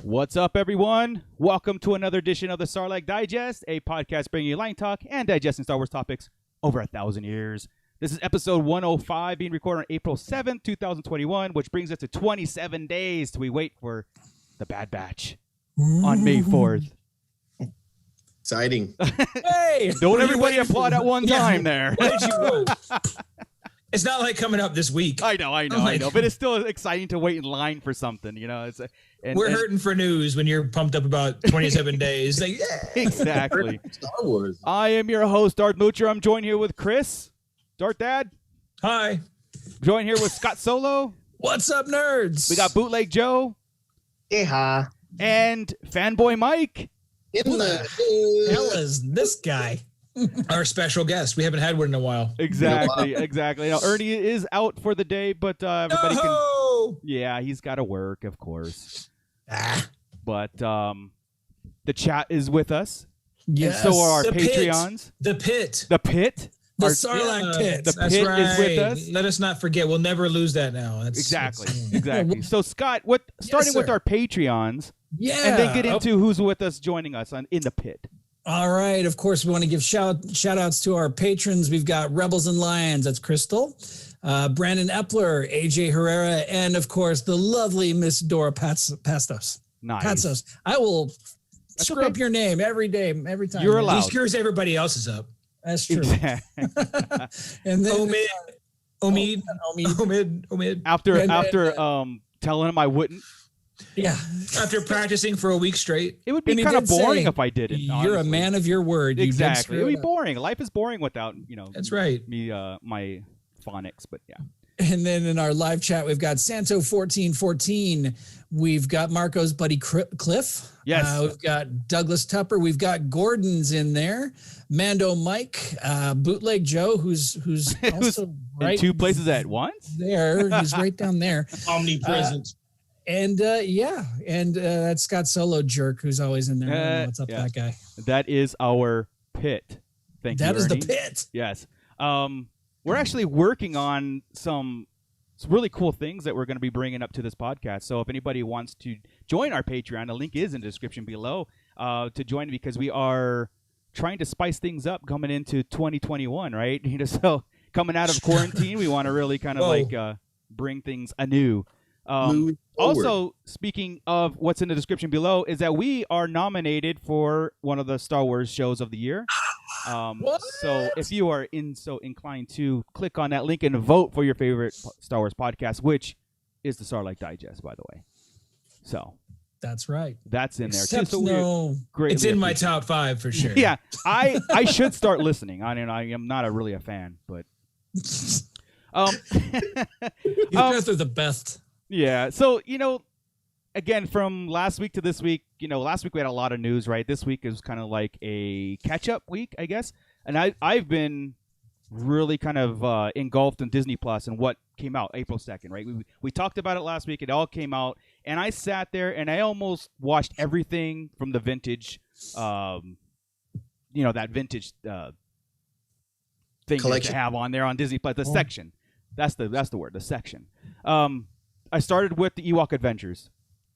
What's up, everyone? Welcome to another edition of the Sarlacc Digest, a podcast bringing you line talk and digesting Star Wars topics over 1,000 years. This is episode 105, being recorded on April 7th, 2021, which brings us to 27 days till we wait for the Bad Batch on May 4th. Exciting. Hey! Don't everybody applaud at one time there. Why did you It's not like coming up this week. I know. But it's still exciting to wait in line for something, you know. We're hurting for news when you're pumped up about 27 days. Like, yeah. Exactly. Star Wars. I am your host, Darth Moocher. I'm joined here with Chris. Darth Dad. Hi. Joined here with Scott Solo. What's up, nerds? We got Bootleg Joe. Yeah. And Fanboy Mike. Who the hell is this guy? Our special guest. We haven't had one in a while. Exactly. Now, Ernie is out for the day, but everybody can. Yeah, he's got to work, of course. But the chat is with us. Yes. And so are our The Patreons. The pit. The pit. The Sarlacc pit. The That's pit right. is with us. Let us not forget. We'll never lose that now. Exactly. So, Scott, starting with our Patreons, Yeah. and then get into who's with us joining us in the pit. All right. Of course, we want to give shout outs to our patrons. We've got Rebels and Lions. That's Crystal, Brandon Epler, AJ Herrera, and of course, the lovely Miss Dora Pastos. Nice. Pastos. I will screw up your name every day, every time. You're allowed. He screws everybody else's up. That's true. And then Omid. After telling him I wouldn't. Yeah. After practicing for a week straight. It would be kind of boring if I didn't. You're honestly. a man of your word. Exactly. It would be boring. Life is boring without, That's right. Me, my phonics, but yeah. And then in our live chat, we've got Santo1414. We've got Marco's buddy Cliff. Yes. We've got Douglas Tupper. We've got Gordon's in there. Mando Mike. Bootleg Joe, who's also right in two places at once. There. He's right down there. Omnipresent. And that's Scott Solo Jerk, who's always in there. What's up, that guy? That is our pit. Thank you, That is Ernie. the pit. Yes. We're actually working on some really cool things that we're going to be bringing up to this podcast. So if anybody wants to join our Patreon, the link is in the description below to join, because we are trying to spice things up coming into 2021, right? So coming out of quarantine, we want to really kind of bring things anew. Also, speaking of what's in the description below, is that we are nominated for one of the Star Wars shows of the year. So if you are inclined to click on that link and vote for your favorite Star Wars podcast, which is the Sarlacc Digest, by the way. So that's right. That's in Except there too. So great. It's in my top 5 for sure. Yeah, I should start listening. I am not really a fan, but You guys are the best. Yeah. So, again, from last week to this week, last week we had a lot of news, right? This week is kind of like a catch-up week, I guess. And I've been really kind of engulfed in Disney Plus and what came out April 2nd, right? We talked about it last week. It all came out. And I sat there and I almost watched everything from the vintage, that vintage thing that you have on there on Disney Plus, the section. That's the word, the section. I started with the Ewok Adventures.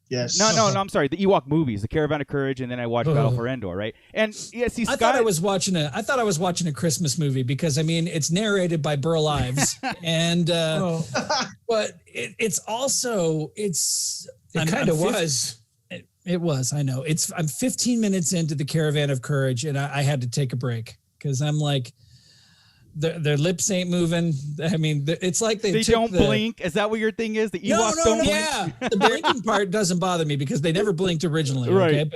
Yes. No, I'm sorry. The Ewok movies, the Caravan of Courage, and then I watched Battle for Endor, right? And yeah, see, Scott, I thought I was watching a Christmas movie because it's narrated by Burl Ives, and but it kind of was. It was. I know. I'm 15 minutes into the Caravan of Courage, and I had to take a break because I'm like, their lips ain't moving. I mean, it's like they don't blink. Is that what your thing is? The Ewoks don't blink? Yeah. The blinking part doesn't bother me because they never blinked originally. Right. Okay?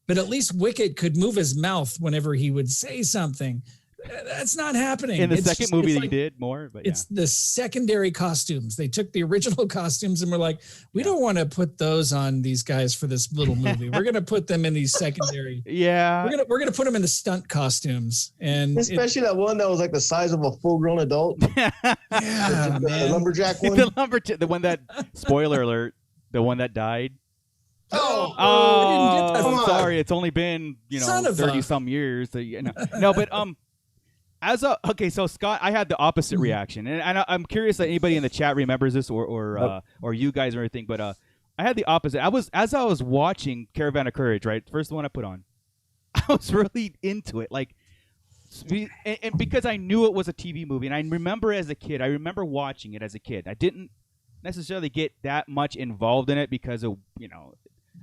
But at least Wicket could move his mouth whenever he would say something. That's not happening. In the second movie he did more, but it's the secondary costumes. They took the original costumes and were like, we don't want to put those on these guys for this little movie. We're going to put them in these secondary. Yeah. We're going to put them in the stunt costumes. And especially that one that was like the size of a full-grown adult. Yeah, the lumberjack one. The one that, spoiler alert, the one that died. Oh, I didn't get that. I'm sorry. It's only been, 30 some years. So, No, but so Scott, I had the opposite reaction, and I'm curious that anybody in the chat remembers this or you guys or anything. But I had the opposite. As I was watching Caravan of Courage, right? First one I put on, I was really into it. Like, and because I knew it was a TV movie, and I remember as a kid, I remember watching it as a kid. I didn't necessarily get that much involved in it because of,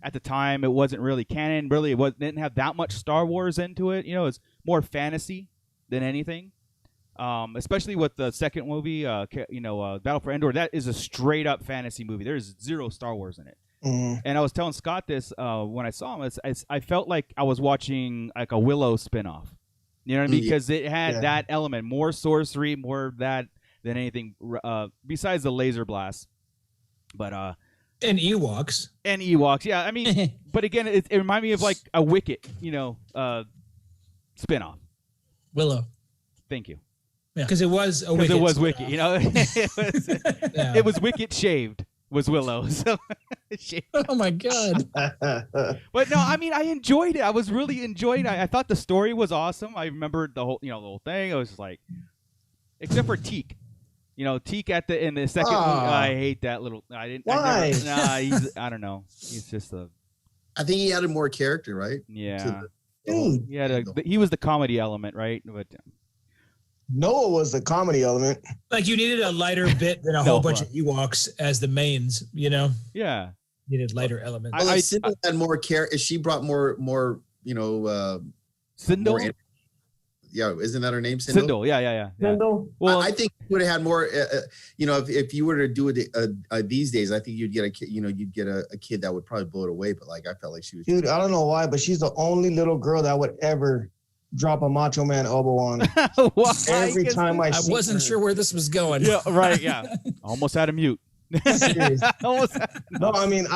at the time it wasn't really canon. Really, didn't have that much Star Wars into it. It's more fantasy than anything. Especially with the second movie, Battle for Endor. That is a straight up fantasy movie. There's zero Star Wars in it. Mm-hmm. And I was telling Scott this when I saw him. I felt like I was watching like a Willow spinoff. You know what I mean? Because it had that element, more sorcery, more of that than anything besides the laser blast. But and Ewoks. Yeah. I mean, but again, it reminded me of like a Wicket, spinoff. Willow. Thank you. Yeah, because it was a Wicket. Because it was Wicket, it was Wicket shaved. Was Willow. So oh my God. But no, I mean, I enjoyed it. I was really enjoying it. I thought the story was awesome. I remembered the whole thing. I was just like, except for Teak. Teak in the second movie, I hate that little. I didn't. Why? I don't know. He's just a. I think he added more character, right? Yeah. He was the comedy element, right? But Noah was the comedy element. Like you needed a lighter bit than a whole bunch of Ewoks as the mains, Yeah. You needed lighter elements. Well, Sindel had more character. She brought more. Sindel. Yeah, isn't that her name? Sindel. Yeah. Sindel. Well, I think you would have had more. If you were to do it these days, I think you'd get a kid. You'd get a kid that would probably blow it away. But like, I felt like she was. Dude, I don't know why, but she's the only little girl that would ever drop a Macho Man ObiWan. Every time I wasn't sure where this was going. Yeah, right. Yeah, almost had a mute. No, I mean,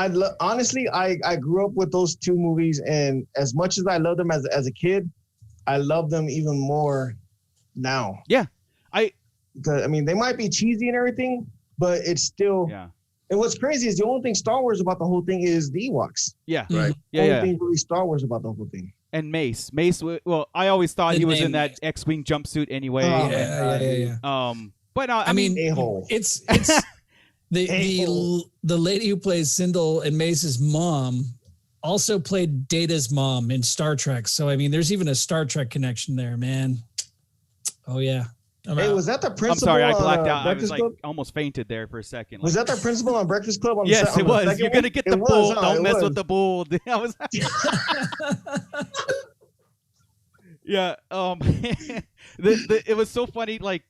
honestly, I grew up with those two movies, and as much as I loved them as a kid, I love them even more now. Yeah, because I mean, they might be cheesy and everything, but it's still. Yeah. And what's crazy is the only thing Star Wars about the whole thing is the Ewoks. Yeah. Right. Yeah. The only thing really Star Wars about the whole thing. And Mace. Well, I always thought he was in that X-wing jumpsuit anyway. Yeah. But I mean, a-hole. it's the lady who plays Sindel and Mace's mom also played Data's mom in Star Trek. So I mean, there's even a Star Trek connection there, man. Oh yeah. Hey, was that the principal? I'm sorry, I blacked out. I Breakfast was Club? almost fainted there for a second. Was that the principal on Breakfast Club? Yes, it was. You're gonna get the bull. Don't mess with the bull. I was. Yeah. It was so funny. Like,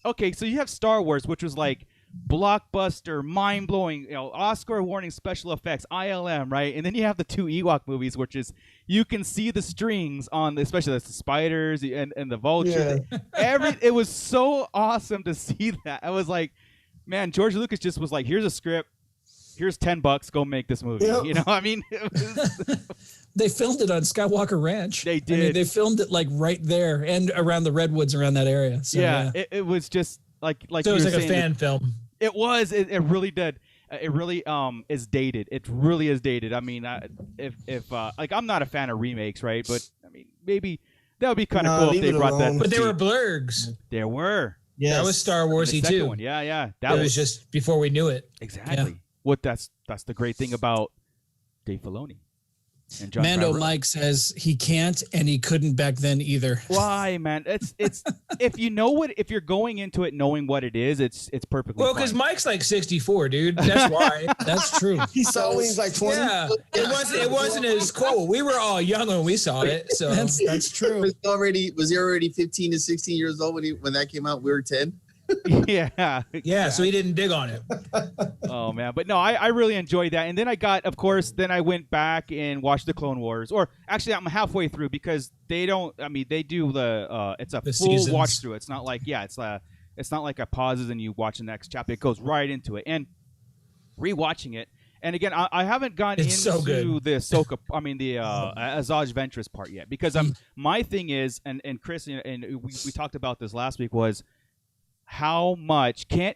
okay, so you have Star Wars, which was like blockbuster, mind blowing, Oscar-winning special effects, ILM, right? And then you have the two Ewok movies, which is you can see the strings on, especially the spiders and the vulture. Yeah. It was so awesome to see that. I was like, man, George Lucas just was like, here's a script, here's $10, go make this movie. Yep. I mean, they filmed it on Skywalker Ranch. They did. I mean, they filmed it like right there and around the redwoods around that area. So, yeah. It was just like so it was like a fan film. It was. It really did. It really is dated. It really is dated. I mean, if like I'm not a fan of remakes, right? But I mean, maybe that would be kind of cool if they brought that. But there were blurgs. There were. Yeah, that was Star Warsy too. One. Yeah. That was just before we knew it. Exactly. Yeah. That's the great thing about Dave Filoni. And John Mando Favreau. Mike says he can't and he couldn't back then either. Why, man? It's if you're going into it knowing what it is, it's perfectly well, because Mike's like 64, dude. That's why. That's true. He saw when he's like 20. Yeah, it wasn't as cool. We were all young when we saw it, so that's true. Was he already 15 to 16 years old when that came out? We were 10. Yeah. So he didn't dig on it. Oh man, but no, I really enjoyed that. And then I went back and watched the Clone Wars, or actually I'm halfway through because they do the it's a full seasons. watch through. It's not like it's not like a pauses and you watch the next chapter. It goes right into it. And rewatching it, and again, I haven't gone into the Ahsoka, the Asajj Ventress part yet because my thing is, and Chris and we talked about this last week was. How much can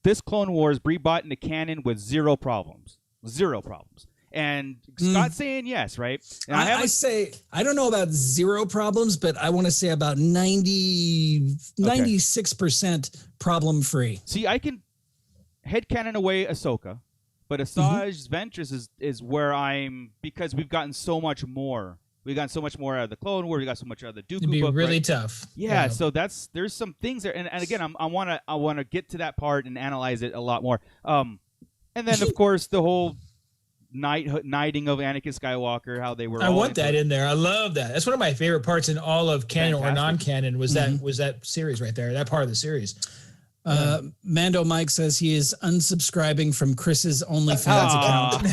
this Clone Wars be brought into canon with zero problems? And Scott's saying yes, right? And I say I don't know about zero problems, but I want to say about 96% problem free. See, I can headcanon away Ahsoka, But Asajj Ventress is where because we've gotten so much more. We've gotten so much more out of the Clone Wars. We got so much out of the Dooku It'd be book. really right? tough. Yeah, so there's some things there, and again, I wanna get to that part and analyze it a lot more. And then of course the whole knighting of Anakin Skywalker, how they were. I want that in there. I love that. That's one of my favorite parts in all of canon or non-canon. Was that series right there? That part of the series. Mando Mike says he is unsubscribing from Chris's OnlyFans account.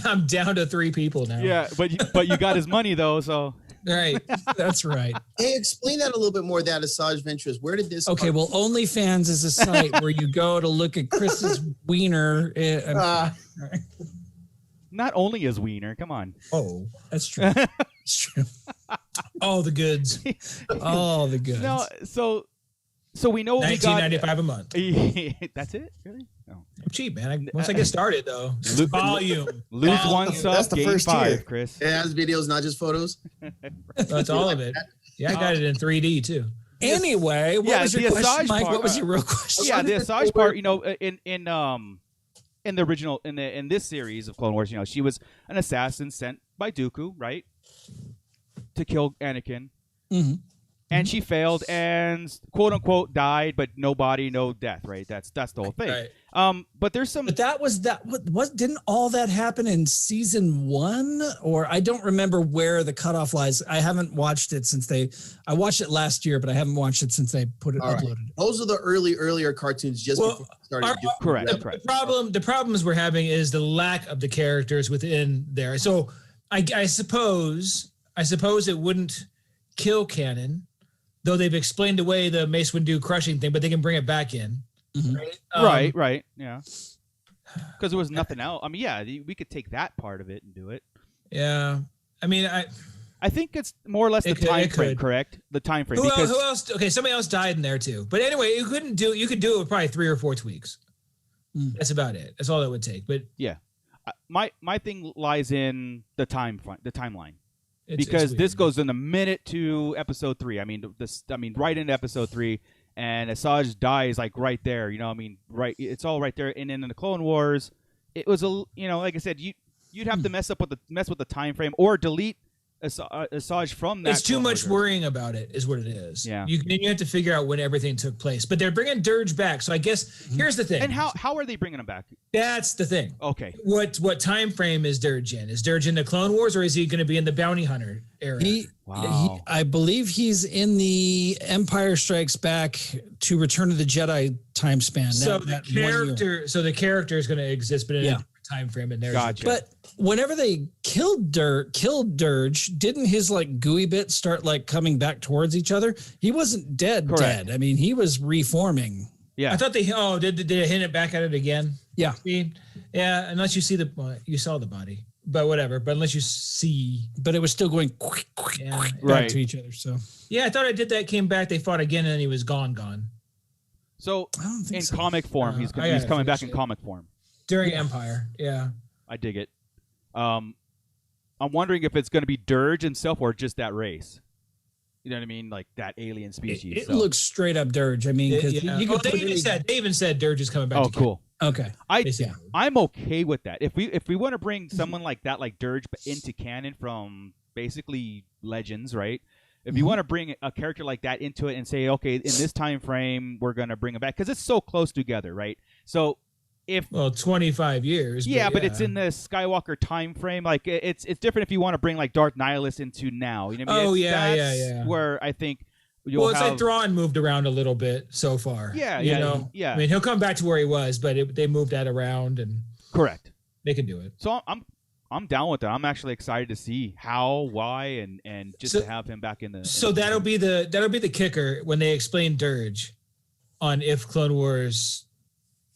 I'm down to 3 people now. Yeah, but you got his money though, so right. That's right. Hey, explain that a little bit more. That Asajj Ventress. Where did this? Okay, well, OnlyFans is a site where you go to look at Chris's wiener. not only his wiener. Come on. Oh, That's true. That's true. all the goods. All the goods. No, so we know we got $19.95 a month. That's it, really? No. I'm cheap, man. Once I get started, though, volume. Lose one sub, That's the gain first 5, tier. Chris. It has videos, not just photos. That's all of it. Yeah, I got it in 3D too. Anyway, what was your question, Mike? part, what was your real question? Yeah, the Asajj part. You know, in the original in this series of Clone Wars, you know, she was an assassin sent by Dooku, right, to kill Anakin. Mm-hmm. And she failed and quote unquote died, but no body, no death, right? That's the whole thing. Right. But there's some. But didn't all that happen in season 1? Or I don't remember where the cutoff lies. I haven't watched it since I watched it last year, but I haven't watched it since they uploaded it. Those are the earlier cartoons just before we started. Correct. The problems we're having is the lack of the characters within there. So I suppose it wouldn't kill canon, though they've explained away the Mace Windu crushing thing, but they can bring it back in. Mm-hmm. Right. Yeah. Because there was nothing else. I mean, yeah, we could take that part of it and do it. Yeah. I mean, I think it's more or less the time frame, correct? The time frame. Who else? Okay, somebody else died in there too. But anyway, you could do it with probably 3 or 4 tweaks. That's about it. That's all that would take. But yeah, my thing lies in the timeline. It's Because weird. this goes in a minute to episode 3. I mean, right into episode 3, and Asajj dies like right there. You know, I mean, right, it's all right there. And then in the Clone Wars, it was like I said, you'd have to mess with the time frame or delete Asajj from that. It's too much worrying about it, is what it is. Yeah. You have to figure out when everything took place. But they're bringing Durge back, so I guess here's the thing. And how are they bringing him back? That's the thing. Okay. What time frame is Durge in? Is Durge in the Clone Wars, or is he going to be in the Bounty Hunter era? I believe he's in the Empire Strikes Back to Return of the Jedi time span. So the character is going to exist, but in a different time frame. And there's Gotcha. But whenever they killed Durge, didn't his like gooey bit start like coming back towards each other? He wasn't dead. I mean, he was reforming. Yeah. I thought did they hit it back at it again? Yeah. Yeah, unless you see you saw the body. But whatever. But unless you see, but it was still going back to each other. So yeah, I thought I did that. Came back, they fought again, and then he was gone. So in comic form, he's coming back in comic form during Empire. Yeah, I dig it. I'm wondering if it's going to be Durge himself or just that race. You know what I mean, like that alien species. It looks straight up Durge. I mean, because they even said Durge is coming back. Oh, cool. Okay. I'm okay with that. If we want to bring someone like that, like Durge, into canon from basically Legends, right? If you want to bring a character like that into it and say, okay, in this time frame, we're gonna bring him back because it's so close together, right? So 25 years. But it's in the Skywalker time frame. Like it's different if you want to bring like Darth Nihilus into now. You know what I mean? That's where I think. It's like Thrawn moved around a little bit so far. Yeah. I mean, he'll come back to where he was, but they moved that around and correct. They can do it. So I'm down with that. I'm actually excited to see how, why, and just to have him back in the. So that'll be the kicker when they explain Durge on if Clone Wars,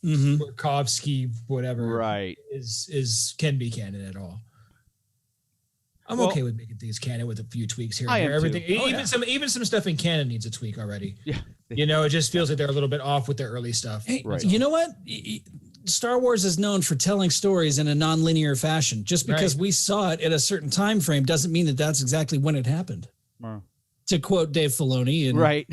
Tarkovsky, whatever, right, can be canon at all. I'm okay with making things canon with a few tweaks here and there. Everything, even some stuff in canon needs a tweak already. Yeah, it just feels like they're a little bit off with their early stuff. Hey, you know what? Star Wars is known for telling stories in a non-linear fashion. Just because we saw it at a certain time frame doesn't mean that that's exactly when it happened. to quote Dave Filoni. And right.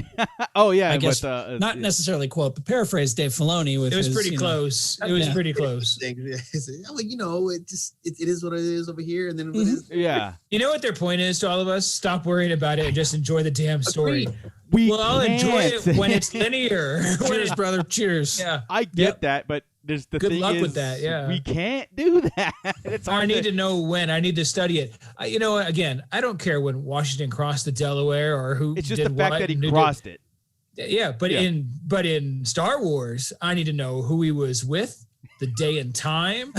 Oh yeah, I guess but, not necessarily quote, but paraphrase Dave Filoni. With It was his, pretty close. It was pretty close. Well, you know, it is what it is over here, and then it is. Yeah. You know what their point is to all of us? Stop worrying about it and just enjoy the damn story. I'll can't. enjoy it when it's linear. Cheers, brother. Cheers. Yeah. I get that, but there's the Good thing luck is, with that, yeah. we can't do that. It's hard I need to know when. I need to study it. You know, again, I don't care when Washington crossed the Delaware or who. It's just did the fact what that he and who crossed it. Yeah, but in Star Wars, I need to know who he was with, the day and time,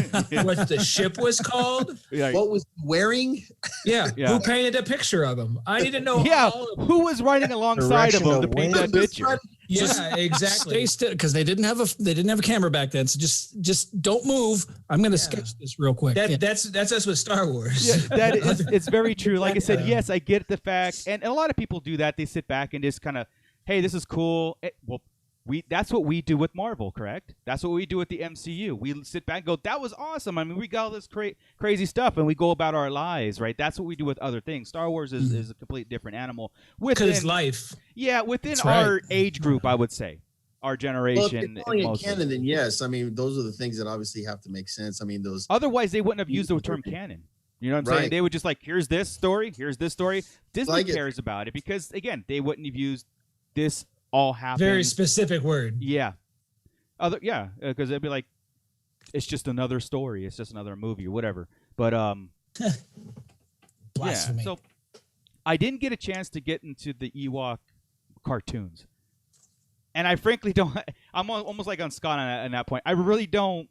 what the ship was called, What was he wearing? Yeah. Who painted a picture of him. I need to know. all of who was riding alongside of him to paint that picture? Yeah, exactly. Stay still, because they didn't have a camera back then. So just don't move. I'm going to sketch this real quick. That's us with Star Wars. Yeah, that is, it's very true. Like I said, yes, I get the fact, and a lot of people do that. They sit back and just kind of, hey, this is cool. That's what we do with Marvel, correct? That's what we do with the MCU. We sit back and go, that was awesome. I mean, we got all this crazy stuff, and we go about our lives, right? That's what we do with other things. Star Wars is a complete different animal. Because it's life. Yeah, within That's our right. age group, I would say. Our generation. Well, if you're calling it mostly. canon, then yes. I mean, those are the things that obviously have to make sense. I mean, those. Otherwise, they wouldn't have used the term canon. You know what I'm saying? Right. They would just like, here's this story. Disney Like it. cares about it because, again, they wouldn't have used this all happened. Very specific word. Yeah. Because they'd be like, it's just another story. It's just another movie or whatever. But Blasphemy. So I didn't get a chance to get into the Ewok cartoons, and I frankly don't. I'm almost like on Scott on that point. I really don't.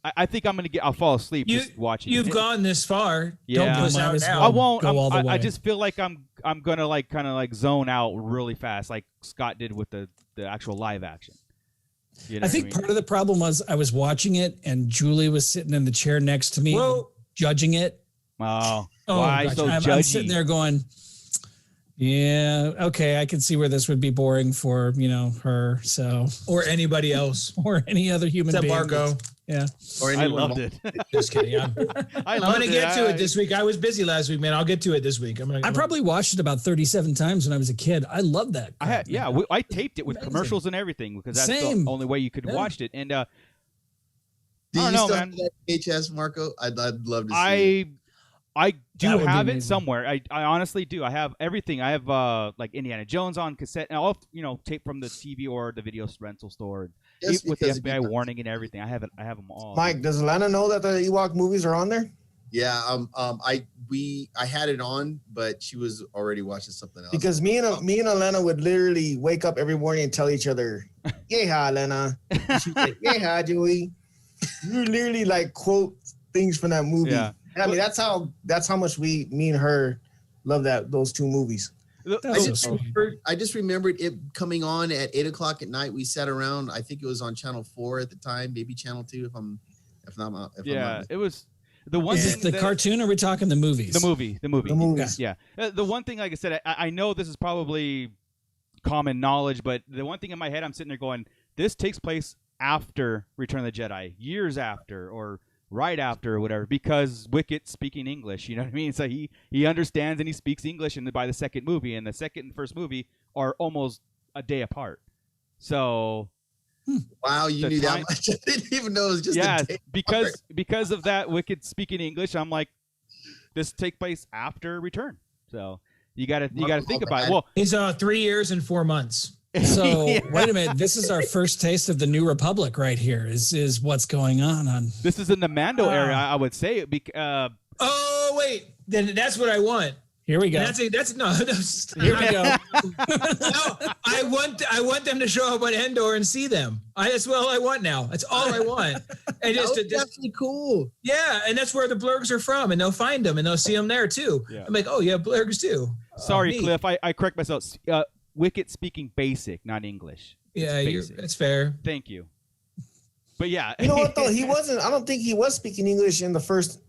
I think I'll fall asleep just watching. You've it. gone this far. Yeah. Don't push Might out as now. well. I won't. Go all the I way. just feel like I'm gonna like kind of like zone out really fast, like Scott did with the actual live action. You know I what think mean? part of the problem was I was watching it and Julie was sitting in the chair next to me, judging it. Oh, Oh, why gotcha. so I'm sitting judgy? there going, yeah, okay, I can see where this would be boring for, her. So, Or anybody else. or any other human Except being. Marco. Yeah. Or I anyone loved it. Just kidding. I'm going to get to it this week. I was busy last week, man. I'll get to it this week. I probably watched it about 37 times when I was a kid. I love that. crap, man. I taped it with Amazing. commercials and everything because that's Same. the only way you could watch it. And Do I don't you know, still man. have that VHS, Marco? I'd love to see it. I do That would be have it amazing. somewhere. I honestly do. I have everything. I have like Indiana Jones on cassette, and I'll tape from the TV or the video rental store, Just with the because if FBI you- warning and everything. I have them all. Mike, does Lana know that the Ewok movies are on there? Yeah, I had it on, but she was already watching something else. Because me and Alana would literally wake up every morning and tell each other, "Yeah, Alana." She's like, "Yeah, Joey." We would literally like quote things from that movie. Yeah. And I mean, that's how much me and her love those two movies. That's so sweet. I just remembered it coming on at 8:00 at night. We sat around. I think it was on Channel 4 at the time, maybe Channel 2, if I'm not. It was the one Is thing. this the cartoon or are we talking the movies? The movie. The movies. Yeah. The one thing, like I said, I know this is probably common knowledge, but the one thing in my head, I'm sitting there going, this takes place after Return of the Jedi, years after, or right after, or whatever, because Wicked's speaking English. You know what I mean? So he understands and he speaks English, and by the second movie, and the second and first movie are almost a day apart. So Wow, you The knew time- that much. I didn't even know it was just a day. because of that Wicked speaking English, I'm like, this take place after Return. So you gotta think about it. Well, He's 3 years and 4 months. So Yeah. wait a minute. This is our first taste of the New Republic right here. Is what's going on. this is in the Mando area, I would say. Oh, wait. Then that's what I want. Here we go. That's no. Here we go. No, I want them to show up on Endor and see them. That's all I want now. That's all I want. And That was definitely cool. yeah, and that's where the Blurgs are from, and they'll find them and they'll see them there too. Yeah. I'm like, oh yeah, Blurgs too. Sorry, neat. Cliff. I correct myself. Wicket speaking basic, not English. Yeah, It's basic. that's fair. Thank you. But yeah, You know what though? He wasn't. I don't think he was speaking English in the first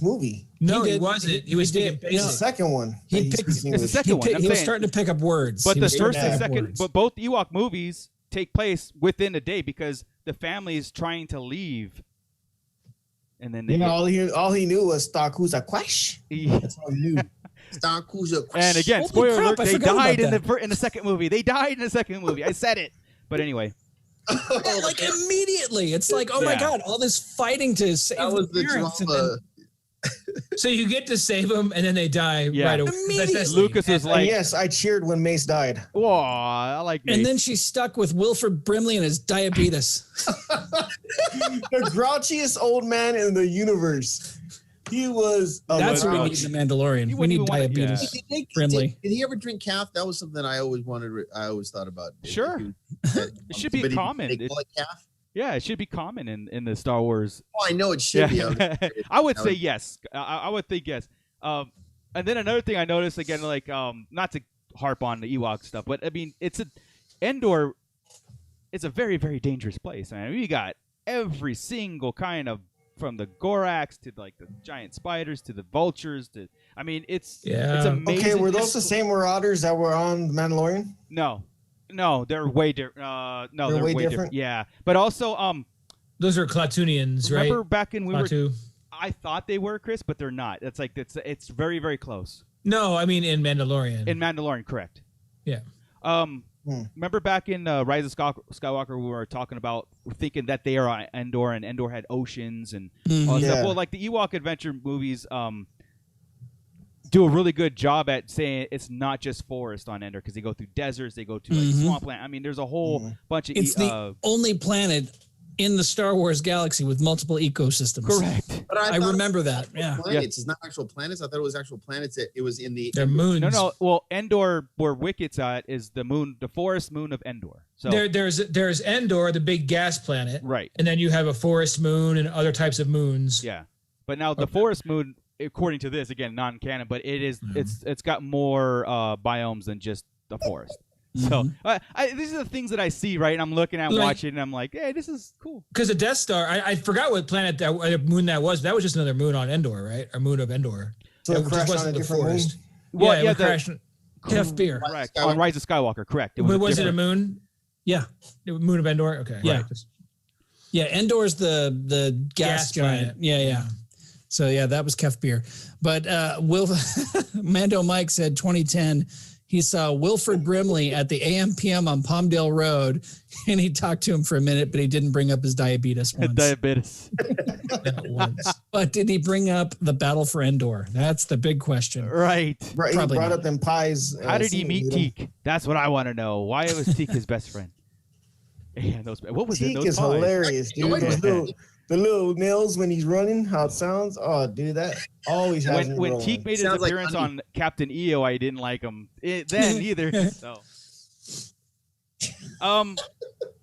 movie. No, he did- wasn't. He was he speaking did. It's the basic. second one. He that he picked- speaks it's the English. second one. I'm He was saying. starting to pick up words. But He the was starting first to and pick up second, words. but both Ewok movies take place within a day because the family is trying to leave, and then they You know, all he knew was Stakuza Quash. get, That's all he knew. Star Cruiser. And again, Holy spoiler crap, alert, I they forgot died in about the second movie. They died in the second movie. I said it. But anyway. Yeah, like immediately. It's like, oh my Yeah. God, all this fighting to save That was the parents, and drama. So you get to save them, and then they die Yeah. right away. Immediately. Lucas is And like, yes, I cheered when Mace died. whoa, I like Mace. And then she's stuck with Wilford Brimley and his diabetes. The grouchiest old man in the universe. He was. That's my what we gosh. need in The Mandalorian. You We need wouldn't even wanna- diabetes. yeah. Brimley. Did he ever drink calf? That was something I always wanted. I always thought about. Sure. It should be common. They call it calf. Yeah, it should be common in the Star Wars. Oh, I know it should be. I would say yes. I would think yes. And then another thing I noticed again, like not to harp on the Ewok stuff, but I mean, Endor. It's a very, very dangerous place, man. We got every single kind of, from the Gorax to like the giant spiders to the vultures to. I mean, it's amazing. Okay, were those the same Marauders that were on The Mandalorian? No, they're way different. No, they're way different. Yeah, but also Those are Clatoonians, right? remember back in Klaatu. I thought they were, Chris, but they're not. It's very, very close. No, I mean in Mandalorian. In Mandalorian, correct. Yeah. Remember back in Rise of Skywalker, we were talking about thinking that they are Endor, and Endor had oceans and all that stuff. Yeah. Well, like the Ewok adventure movies do a really good job at saying it's not just forest on Endor, because they go through deserts, they go to like swampland. I mean, there's a whole bunch of It's the only planet in the Star Wars galaxy with multiple ecosystems. correct. But I thought remember it was that. actual Yeah. planets. It's not actual planets. I thought it was actual planets. It was in the. They're moons. No. Well, Endor, where Wicket's at, is the moon, the forest moon of Endor. So There's Endor, the big gas planet, right, and then you have a forest moon and other types of moons. yeah. But now the forest moon, according to this, again, non-canon, but it is it's got more biomes than just the forest. So these are the things that I see, right? And I'm looking at, watching, and I'm like, hey, this is cool. Because the Death Star, I forgot what planet moon that was. That was just another moon on Endor, right? Or moon of Endor. So it That crashed wasn't on a the different forest. Well, yeah, yeah, it crashed. Kef beer. Correct. On Rise of Skywalker, correct. It was Was it a different- moon? Yeah. Moon of Endor? Okay. Yeah. Right. Yeah. Endor's the gas giant. planet. Yeah. So yeah, that was Kef beer. But Mando Mike said 2010, he saw Wilford Brimley at the AM/PM on Palmdale Road, and he talked to him for a minute, but he didn't bring up his diabetes once. Diabetes. But did he bring up the battle for Endor? That's the big question. Right. Right, he Probably brought not. up them pies. How did he meet Teak? Teak? That's what I want to know. Why was Teak his best friend? Yeah, what was it? Teak Those is pies? hilarious, dude. The little nails when he's running, how it sounds. Oh, dude, that always has me When rolling. Teak made his Sounds like appearance honey. on Captain EO, I didn't like him then either. So, and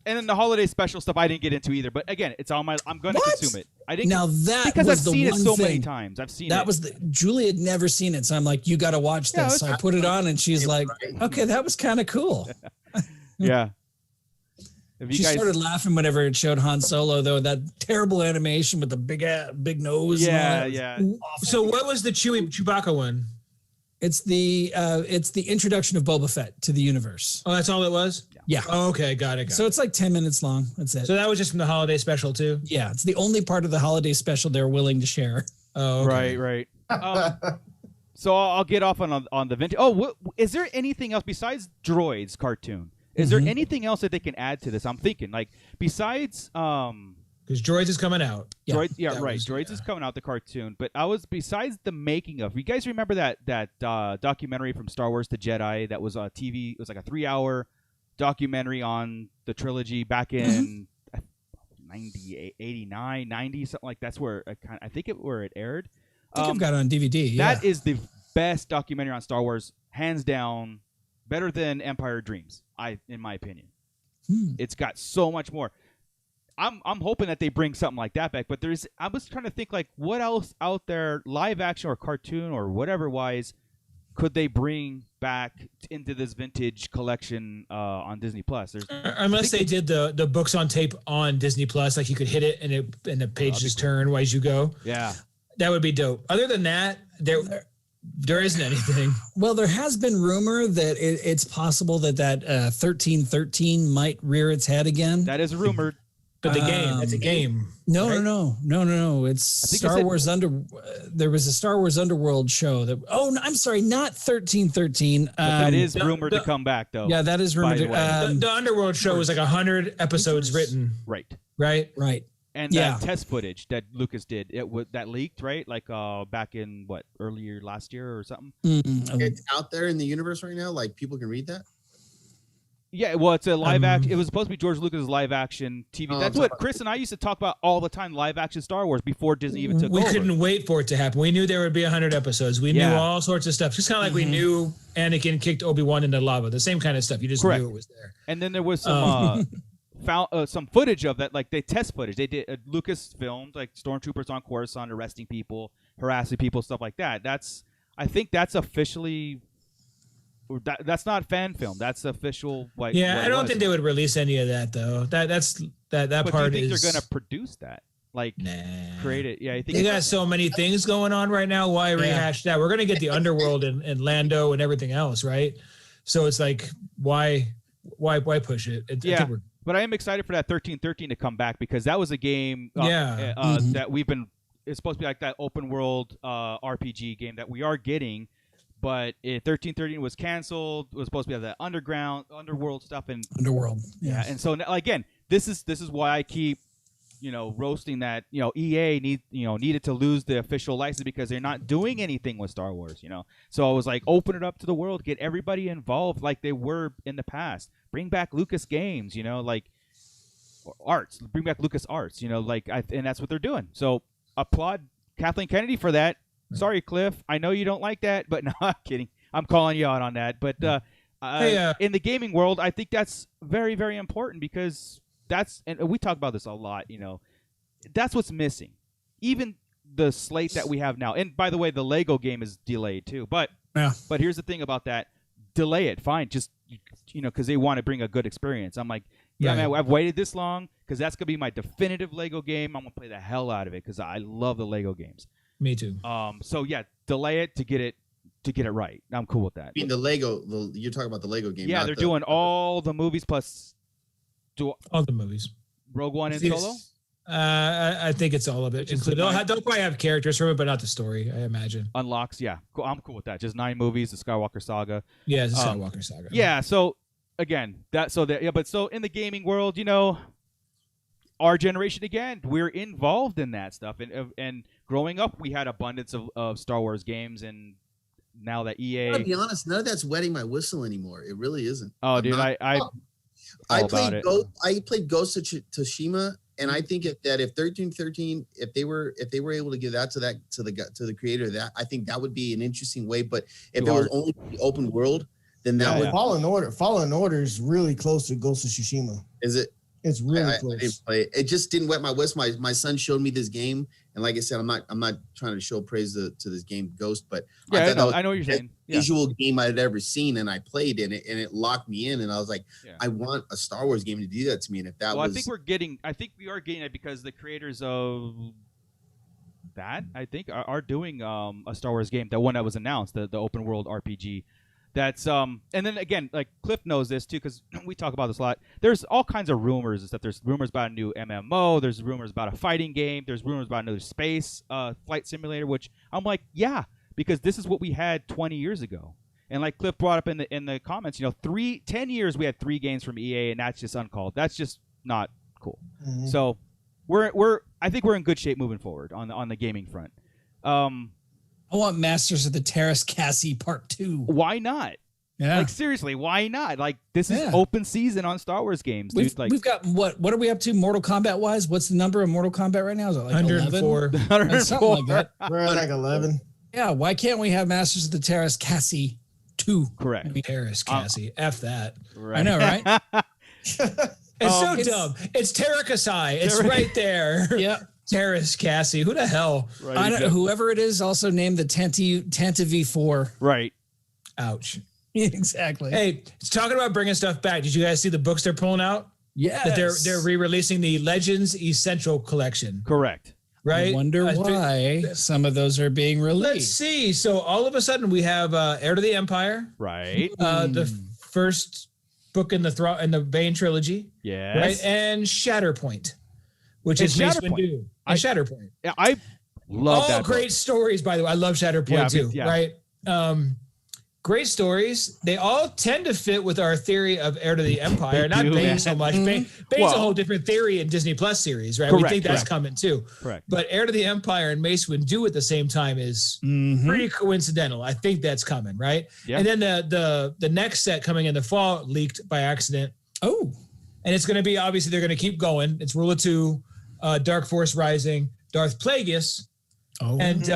then the holiday special stuff I didn't get into either. But again, it's on my. I'm going to What? consume it. I didn't Now that because was I've the seen it one so thing. many times. I've seen That it. was Julie had never seen it, so I'm like, you got to watch Yeah, this. it So was- I put it on, and she's like, right. okay, that was kind of cool. Yeah. If you She guys, started laughing whenever it showed Han Solo, though, that terrible animation with the big nose. and all yeah, that. yeah. So what was the Chewbacca one? It's the introduction of Boba Fett to the universe. Oh, that's all it was? Yeah. Oh, okay, got it. So it's like 10 minutes long. That's it. So that was just from the holiday special too? Yeah, it's the only part of the holiday special they're willing to share. Oh, okay. Right. So I'll get off on the vintage. Oh, is there anything else besides Droids cartoon? Is there anything else that they can add to this? I'm thinking, like, besides Because Droids is coming out. Yeah. Droids, yeah, That right. was- Droids is coming out, the cartoon. But besides the making of. You guys remember that documentary from Star Wars to Jedi that was on TV? It was like a 3-hour documentary on the trilogy back in 98, 89, 90, something like that's where I think where it aired. I think I've got it on DVD. Yeah. That is the best documentary on Star Wars, hands down, better than Empire Dreams. In my opinion, it's got so much more. I'm hoping that they bring something like that back. But I was trying to think like what else out there, live action or cartoon or whatever wise, could they bring back into this vintage collection on Disney Plus? Unless they did the books on tape on Disney Plus, like you could hit it and the page just turn as you go. Yeah. That would be dope. Other than that, there isn't anything. Well, there has been rumor that it's possible that 1313 might rear its head again. That is rumored. But the game, it's a game. No, right? no. It's Star Wars there was a Star Wars Underworld show that. Oh, no, I'm sorry, not 1313. But that is rumored to come back, though. Yeah, that is rumored. The Underworld show was like 100 episodes written. Right. And that test footage that Lucas did, that leaked, right? Like back in earlier last year or something. It's out there in the universe right now. Like people can read that. Yeah, well, it's a live action. It was supposed to be George Lucas' live action TV. That's what Chris and I used to talk about all the time. Live action Star Wars before Disney even took over. We couldn't wait for it to happen. We knew there would be 100 episodes. We knew all sorts of stuff. Just kind of like we knew Anakin kicked Obi-Wan into lava. The same kind of stuff. You just knew it was there. And then there was some some footage of that, like they test footage. They did Lucas filmed like stormtroopers on Coruscant arresting people, harassing people, stuff like that. I think that's officially. That's not fan film. That's official. I don't think they would release any of that though. That but part do you think is. they're gonna produce that? Like create it? Yeah, I think they got so many things going on right now. Why rehash that? We're gonna get the Underworld and Lando and everything else, right? So it's like why push it? But I am excited for that 1313 to come back because that was a game that we've been. It's supposed to be like that open world RPG game that we are getting. But 1313 was canceled. It was supposed to be that underworld stuff and Underworld. And so again, this is why I keep roasting that EA needed to lose the official license because they're not doing anything with Star Wars. So I was like, open it up to the world, get everybody involved like they were in the past. Bring back Lucas Games, like arts. Bring back Lucas Arts, and that's what they're doing. So applaud Kathleen Kennedy for that. Sorry, Cliff. I know you don't like that, but no, I'm kidding. I'm calling you out on that. But in the gaming world, I think that's very, very important because and we talk about this a lot, that's what's missing. Even the slate that we have now. And by the way, the Lego game is delayed too. But here's the thing about that. Delay it. Fine. Just, because they want to bring a good experience. I'm like, man, I've waited this long because that's going to be my definitive Lego game. I'm going to play the hell out of it because I love the Lego games. Me too. So delay it to get it right. I'm cool with that. I mean, you're talking about the Lego game. Yeah, they're doing all the movies plus all the movies. Rogue One and Solo. I think it's all of it. They'll probably have characters from it, but not the story. I imagine unlocks. Yeah, cool. I'm cool with that. Just 9 movies, the Skywalker saga. Yeah, it's the Skywalker saga. Yeah. So again, but so in the gaming world, our generation again, we're involved in that stuff, and growing up, we had abundance of Star Wars games, and now that EA. I'll be honest, none of that's wetting my whistle anymore. It really isn't. Oh, dude, I played Ghost of Tsushima, and I think that if 1313, if they were able to give that to the creator of that, I think that would be an interesting way. But if it was only the open world, then that would. Fallen Order is really close to Ghost of Tsushima. Is it? It's really close. I didn't play it. It just didn't wet my whistle. My son showed me this game, and like I said, I'm not trying to show praise to this game Ghost, but I know what you're saying. Visual game I'd ever seen, and I played in it, and it locked me in, and I was like, I want a Star Wars game to do that to me. And if that was, I think we are getting it because the creators of that are doing a Star Wars game, the one that was announced, the open world RPG. That's and then again, like Cliff knows this too because we talk about this a lot. There's all kinds of rumors and stuff. There's rumors about a new MMO. There's rumors about a fighting game. There's rumors about another space flight simulator. Which I'm like, because this is what we had 20 years ago. And like Cliff brought up in the comments, 10 years we had 3 games from EA, and that's just uncalled. That's just not cool. Mm-hmm. So I think we're in good shape moving forward on the gaming front. I want Masters of the Terrace Cassie Part 2. Why not? Yeah. Like seriously, why not? Like this is open season on Star Wars games, dude. We've got what are we up to Mortal Kombat wise? What's the number of Mortal Kombat right now? Is it like 104? 104. Something like that. We're at like 11. Yeah, why can't we have Masters of the Terrace Cassie 2? Correct. Terrace Cassie. F that. Right. I know, right? It's dumb. It's Terrakasai. It's right there. Yeah. Terrace Cassie. Who the hell? Right, I don't, whoever it is also named the Tenta V4. Right. Ouch. Exactly. Hey, it's talking about bringing stuff back. Did you guys see the books they're pulling out? Yeah. That they're re-releasing the Legends Essential Collection. Correct. Right. I wonder why some of those are being released. Let's see. So all of a sudden we have Heir to the Empire. Right. The first book in the Bane trilogy. Yes. Right. And Shatterpoint. which And is Mace Shatterpoint. Windu and Shatterpoint. Yeah, I love that. Great stories, by the way. I love Shatterpoint too. Yeah. Right. Great stories. They all tend to fit with our theory of Heir to the Empire. Not Bane so much. Bane's a whole different theory in Disney Plus series, right? We think that's coming too. Correct. But Heir to the Empire and Mace Windu at the same time is pretty coincidental. I think that's coming, right? Yeah. And then the next set coming in the fall leaked by accident. Oh. And it's going to be, obviously, they're going to keep going. It's Rule of Two, Dark Force Rising, Darth Plagueis, and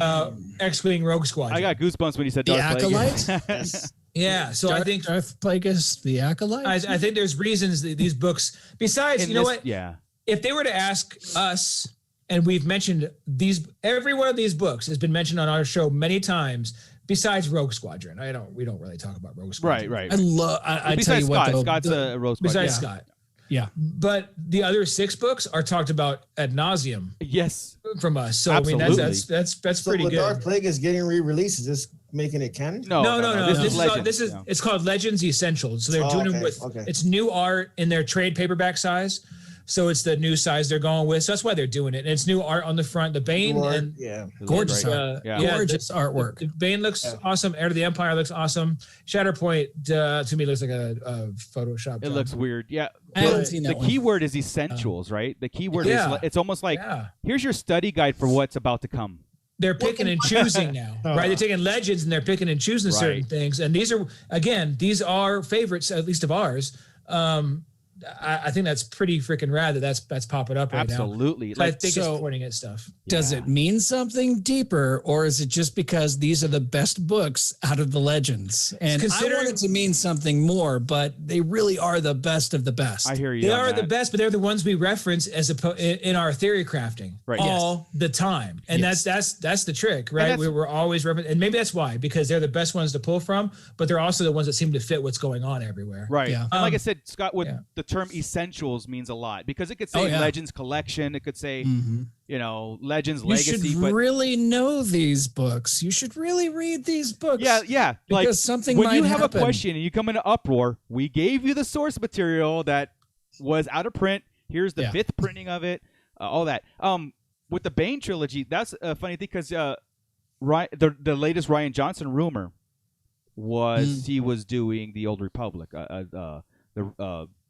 X-Wing Rogue Squadron. I got goosebumps when you said The Darth Acolyte? Yes. Yeah, so I think Darth Plagueis, the Acolyte. I think there's reasons that these books. Besides, what? Yeah. If they were to ask us, and we've mentioned every one of these books has been mentioned on our show many times. Besides Rogue Squadron, we don't really talk about Rogue Squadron. Right. I love. I tell Besides you what, Scott, though, Scott's a Rogue Squadron. Besides Scott. Yeah. But the other 6 books are talked about ad nauseum Yes. from us. So Absolutely. I mean that's So pretty with good. Darth Plagueis getting re-released, is this making it canon? No. This is Legends. This is it's called Legends Essentials. So they're doing it with it's new art in their trade paperback size. So it's the new size they're going with. So that's why they're doing it. And it's new art on the front. The Bane and gorgeous, gorgeous artwork. The Bane looks awesome. Heir to the Empire looks awesome. Shatterpoint to me looks like a Photoshop. It looks weird. Yeah. I haven't seen that the one. key word is essentials, right? The key word is it's almost like here's your study guide for what's about to come. They're picking and choosing now, right? They're taking Legends and they're picking and choosing certain things. And these are favorites, at least of ours. I think that's pretty freaking rad that's popping up right now. Absolutely. So I think it's pointing at stuff. Does it mean something deeper, or is it just because these are the best books out of the Legends? And I want it to mean something more, but they really are the best of the best. I hear you. They are the best, but they're the ones we reference in our theory crafting all the time. And that's the trick, right? We're always referencing, and maybe that's why, because they're the best ones to pull from, but they're also the ones that seem to fit what's going on everywhere. Right. Yeah. And like I said, Scott, the term essentials means a lot, because it could say Legends Collection. It could say, Legends Legacy. You should really know these books. You should really read these books. Yeah. Because like something when might you have happen. a question and you come into uproar, we gave you the source material that was out of print. Here's the 5th printing of it. All that. With the Bane trilogy, that's a funny thing, because the latest Rian Johnson rumor was he was doing the Old Republic, the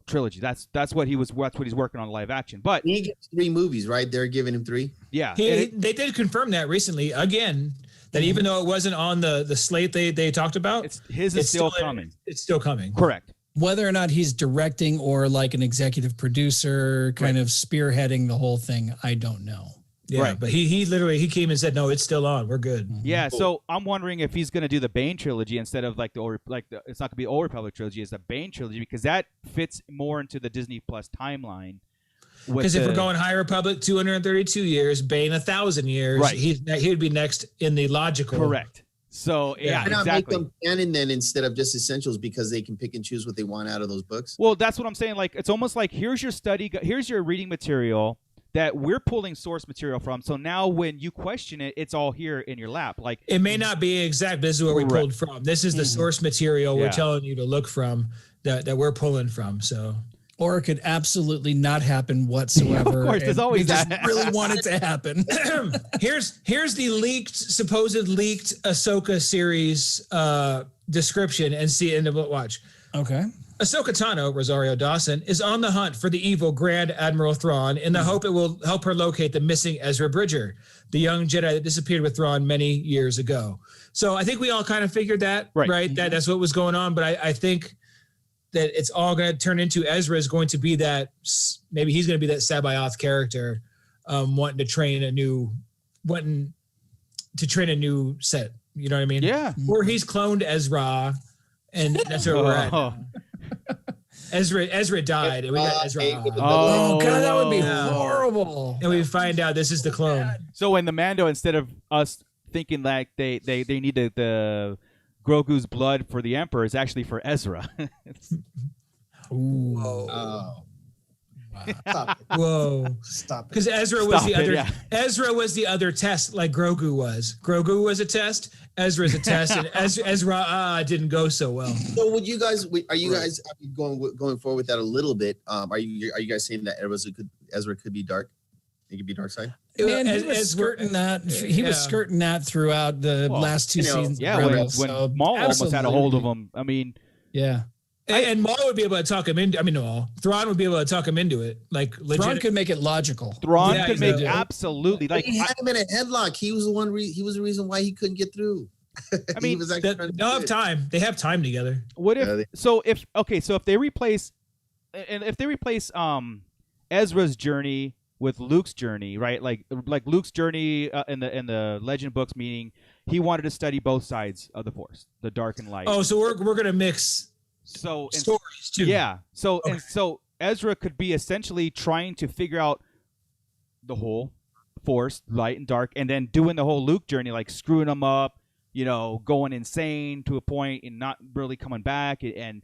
trilogy. That's what he's working on live action. But he gets 3 movies, right? They're giving him 3. Yeah, they did confirm that recently again. That even though it wasn't on the slate they talked about, it's still coming. It's still coming. Correct. Whether or not he's directing or like an executive producer, kind of spearheading the whole thing, I don't know. Yeah, right. But he literally came and said, "No, it's still on. We're good." Yeah, so I'm wondering if he's going to do the Bane trilogy instead of it's not going to be Old Republic trilogy. It's the Bane trilogy, because that fits more into the Disney Plus timeline. Because if we're going High Republic, 232 years, Bane 1,000 years, right? He would be next in the logical. Correct. So why not make them canon then instead of just essentials, because they can pick and choose what they want out of those books? Well, that's what I'm saying. Like, it's almost like here's your reading material that we're pulling source material from. So now when you question it, it's all here in your lap. Like, it may not be exact, but this is where we pulled from. This is the source material we're telling you to look from, that we're pulling from. So, or it could absolutely not happen whatsoever. Of course, there's always that. Just really want it to happen. Here's the supposed leaked Ahsoka series description, and watch. Okay. Ahsoka Tano, Rosario Dawson, is on the hunt for the evil Grand Admiral Thrawn in the hope it will help her locate the missing Ezra Bridger, the young Jedi that disappeared with Thrawn many years ago. So I think we all kind of figured that, right? That's what was going on. But I think that it's all going to turn into Ezra is going to be that, maybe he's going to be that Sabaoth character, wanting to train a new set. You know what I mean? Yeah. Or he's cloned Ezra, and that's where we're at. Ezra died, and we got Ezra. Oh God, that would be horrible. And we find out this is the clone. So in the Mando, instead of us thinking like they need the Grogu's blood for the Emperor, is actually for Ezra. Ooh. Oh. Stop it. Whoa. Stop it. Because Ezra was the other test, like Grogu was. Grogu was a test. Ezra is a test, and Ezra didn't go so well. So are you guys going forward with that a little bit? Are you guys saying that Ezra could be dark? He could be dark side. Man, he was skirting that. He was skirting that throughout the last two seasons. Yeah, when Maul almost had a hold of him. I mean, yeah. And Maul would be able to talk him into. I mean, no, Thrawn would be able to talk him into it. Like Thrawn could make it logical. Thrawn could make absolutely. Like he had him in a headlock. He was the one. He was the reason why he couldn't get through. I mean, they'll have time. They have time together. What if? So if they replace, and if they replace Ezra's journey with Luke's journey, right? Like Luke's journey in the legend books, meaning he wanted to study both sides of the Force, the dark and light. Oh, so we're gonna mix. So stories too. Yeah. So and so Ezra could be essentially trying to figure out the whole Force, light and dark, and then doing the whole Luke journey, like screwing him up, going insane to a point and not really coming back, and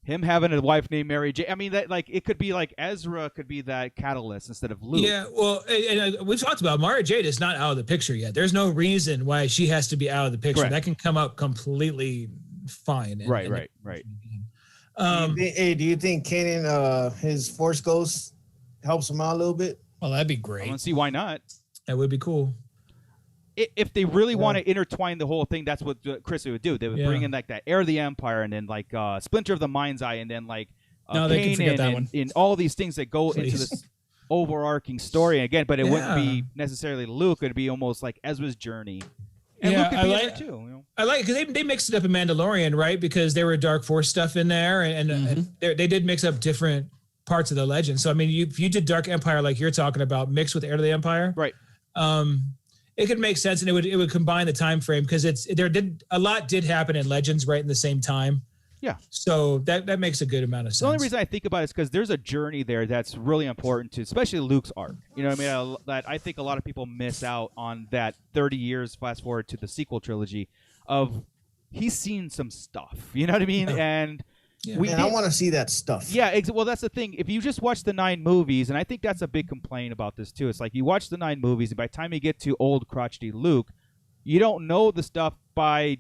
him having a wife named Mary Jane. I mean, that like it could be like Ezra could be that catalyst instead of Luke. Yeah. Well, and we've talked about Mara Jade is not out of the picture yet. There's no reason why she has to be out of the picture. Correct. That can come up completely fine. Right. Do you think Kanan, his Force Ghost, helps him out a little bit? Well, that'd be I great. don't see why not. That would be cool. If they really want to intertwine the whole thing, that's what Chris would do. They would bring in like that Heir of the Empire, and then like Splinter of the Mind's Eye, and then like they can forget that one. And all these things that go into this overarching story again. But it wouldn't be necessarily Luke. It'd be almost like Ezra's journey. And Luke could be in it too. I like because they mixed it up in Mandalorian, right? Because there were Dark Force stuff in there, and they did mix up different parts of the legend. So I mean, if you did Dark Empire like you're talking about, mixed with Heir of the Empire, right? It could make sense, and it would combine the time frame because a lot did happen in Legends right in the same time. Yeah. So that makes a good amount of sense. The only reason I think about it is because there's a journey there that's really important to, especially Luke's arc. You know what I mean? That I think a lot of people miss out on that 30 years fast forward to the sequel trilogy of he's seen some stuff. You know what I mean? And I want to see that stuff. Yeah, well, that's the thing. If you just watch the 9 movies, and I think that's a big complaint about this too. It's like you watch the 9 movies, and by the time you get to old crotchety Luke, you don't know the stuff by.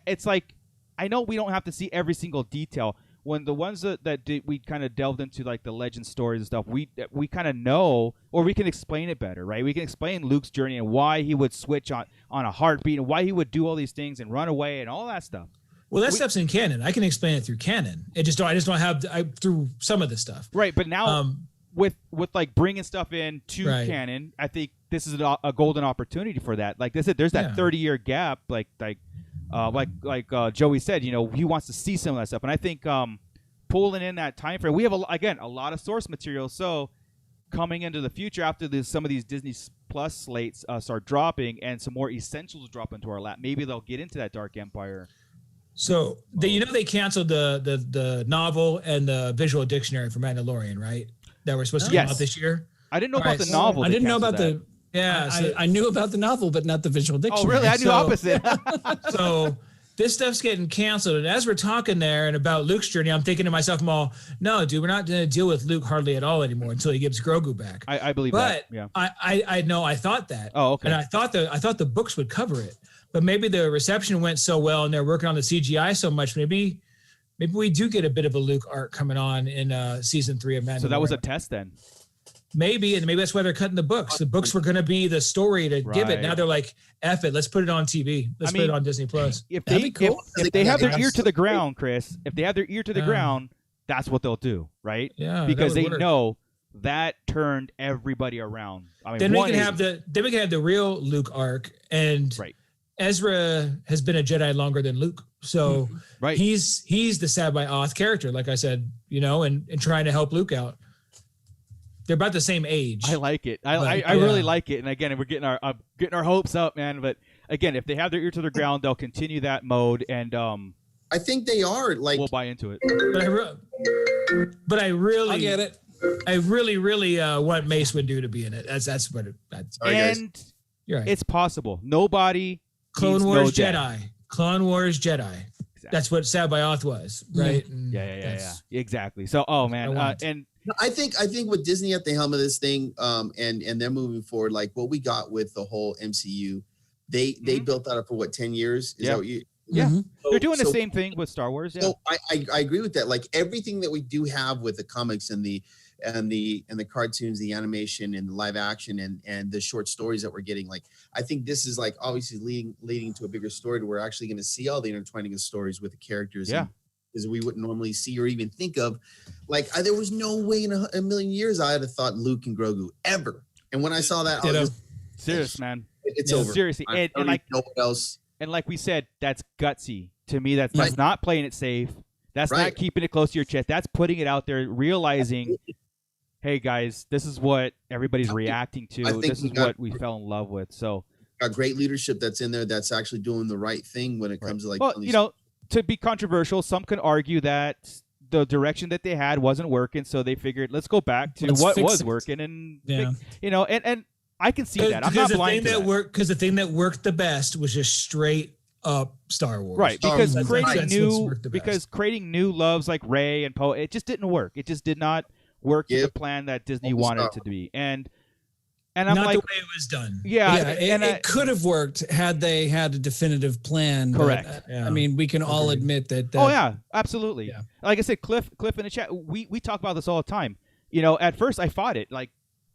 It's like I know we don't have to see every single detail. When the ones that we kind of delved into, like the legend stories and stuff, we kind of know, or we can explain it better, right? We can explain Luke's journey and why he would switch on a heartbeat and why he would do all these things and run away and all that stuff. Well, that stuff's in canon. I can explain it through canon. I just don't have through some of the stuff. Right, but now with like bringing stuff in to canon, I think this is a golden opportunity for that. Like I said, there's that 30-year gap. Like Joey said, he wants to see some of that stuff, and I think pulling in that time frame, we have a lot of source material. So coming into the future, after some of these Disney Plus slates start dropping, and some more essentials drop into our lap, maybe they'll get into that Dark Empire. So they canceled the novel and the visual dictionary for Mandalorian, right? That were supposed to come out this year. I didn't know about the novel. I didn't know about the. Yeah, I knew about the novel, but not the visual dictionary. Oh, really? I knew opposite. So this stuff's getting canceled, and as we're talking there and about Luke's journey, I'm thinking to myself, no, dude, we're not going to deal with Luke hardly at all anymore until he gives Grogu back. I believe that. Yeah. I know. I thought that. Oh, okay. And I thought the books would cover it. But maybe the reception went so well and they're working on the CGI so much, maybe we do get a bit of a Luke arc coming on in season 3 of Mandalorian. So that was a test then? Maybe, and maybe that's why they're cutting the books. The books were going to be the story to give it. Now they're like, F it, let's put it on TV. Let's put it on Disney Plus. If they have their ear to the ground, Chris, if they have their ear to the ground, that's what they'll do, right? Yeah. Because they know that turned everybody around. I mean, then we can have the real Luke arc, and Ezra has been a Jedi longer than Luke, so he's the Sabai Oth character, like I said, and trying to help Luke out. They're about the same age. I like it. I really like it. And again, we're getting our hopes up, man. But again, if they have their ear to the ground, they'll continue that mode, and I think they are. Like, we'll buy into it. But I really get it. I really want Mace Windu to be in it. That's what it. That's. And you're right. It's possible. Nobody. Clone Wars Jedi. Clone Wars Jedi. Exactly. That's what Sabaoth was, right? Yeah. Exactly. So, man, and. I think with Disney at the helm of this thing, and they're moving forward, like what we got with the whole MCU, they built that up for 10 years? Is that what you? Yeah, they're doing the same thing with Star Wars. Yeah. So I agree with that. Like everything that we do have with the comics and the and the cartoons, the animation, and the live action, and the short stories that we're getting. Like, I think this is like obviously leading to a bigger story to we're actually going to see all the intertwining of stories with the characters. Yeah. Because we wouldn't normally see or even think of. Like, there was no way in a million years I'd have thought Luke and Grogu ever. And when I saw that, I was just, serious, man. it's over. Seriously, I don't like know what else. And like we said, that's gutsy. To me, that's not playing it safe. That's not keeping it close to your chest. That's putting it out there, realizing, hey guys, this is what everybody's reacting to. This is what we fell in love with. So got great leadership that's in there that's actually doing the right thing when it comes to like. Well, you know, to be controversial, some could argue that the direction that they had wasn't working, so they figured let's go back to what was working, and you know, and I can see that. I'm not blind to that. Because the thing that worked the best was just straight up Star Wars, right? Because creating new loves like Rey and Poe, it just didn't work. It just did not work to the plan that Disney wanted it to be, and I'm not like, the way it was done. It could have worked had they had a definitive plan. Correct. But, I mean, we can all admit that. Oh yeah, absolutely. Yeah. Like I said, Cliff in the chat, we talk about this all the time. You know, at first I fought it. Like,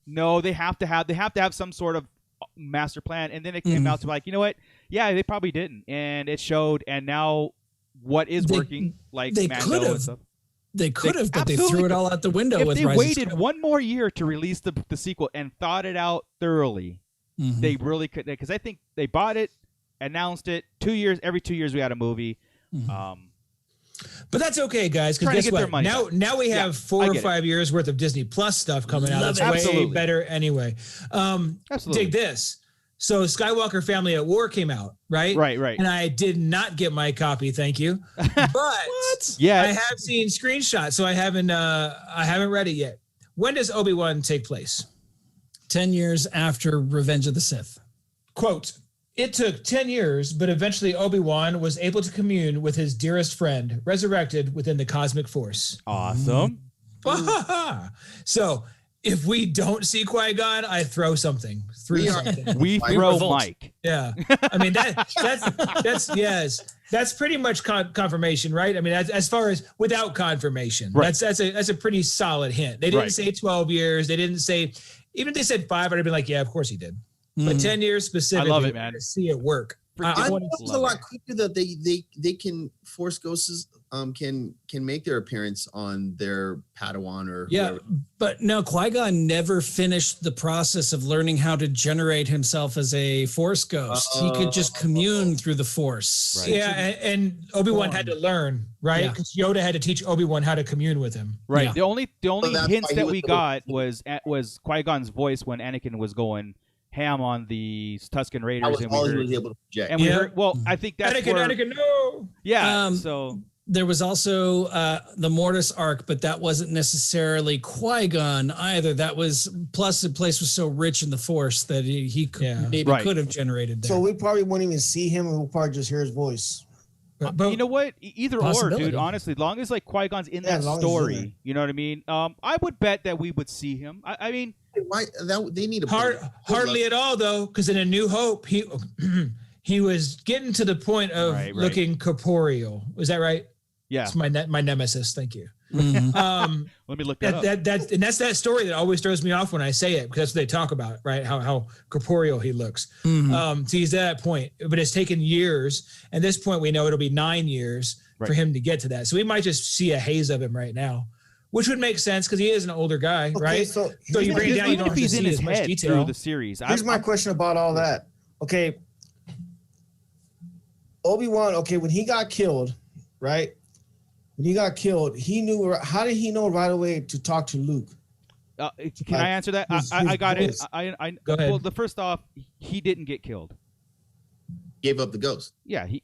no, they have to have some sort of master plan, and then it came out to like, you know what? Yeah, they probably didn't, and it showed. And now, what is working? Like they Mando and stuff. They could have, but they threw it all out the window. If with they Rise waited one more year to release the sequel and thought it out thoroughly, they really could. Because I think they bought it, announced it. Every 2 years we had a movie. But that's okay, guys. Because guess what? Now we have 4 or 5 years worth of Disney Plus stuff coming out. It's way better anyway. Absolutely. Dig this. So Skywalker Family at War came out, right? Right. And I did not get my copy, thank you. But yeah, I have seen screenshots, so I haven't read it yet. When does Obi-Wan take place? 10 years after Revenge of the Sith. Quote, it took 10 years, but eventually Obi-Wan was able to commune with his dearest friend, resurrected within the cosmic force. Awesome. So if we don't see Qui-Gon, I throw something. We throw Mike. Yeah. I mean, that's pretty much confirmation, right? I mean, as far as without confirmation, that's a pretty solid hint. They didn't say 12 years. They didn't say, even if they said 5, I'd have been like, yeah, of course he did. But 10 years specifically, I love it, man. To see it work. I think it's a lot quicker that they can Force Ghosts can make their appearance on their Padawan or whoever. But no, Qui-Gon never finished the process of learning how to generate himself as a Force Ghost. He could just commune through the Force. Right. Yeah, and Obi-Wan had to learn, right? Because Yoda had to teach Obi-Wan how to commune with him. Right. Yeah. The only hints that we got was Qui-Gon's voice when Anakin was going ham on the Tusken Raiders, and he was able to project. And we heard. Well, I think that's Anakin, no. Yeah. So there was also the Mortis arc, but that wasn't necessarily Qui-Gon either. That was plus the place was so rich in the Force that he could have generated there. So we probably won't even see him, and we'll probably just hear his voice. But you know what? Either or, dude. Honestly, as long as like Qui-Gon's in that story, you know what I mean. I would bet that we would see him. I mean. Why they need a hardly at all though, because in A New Hope he was getting to the point of looking corporeal. Was that right? Yeah, it's my nemesis. Thank you. Let me look that up. That's that story that always throws me off when I say it, because that's what they talk about, right? How corporeal he looks. So he's at that point, but it's taken years. At this point, we know it'll be 9 years for him to get to that. So we might just see a haze of him right now. Which would make sense because he is an older guy, right? So you bring it down, you don't have to see as much detail through the series. Here's my question about all that. Okay, Obi-Wan. Okay, when he got killed, right? When he got killed, he knew. How did he know right away to talk to Luke? Can I answer that? I got it. Go ahead. Well, first off, he didn't get killed. Gave up the ghost. Yeah. He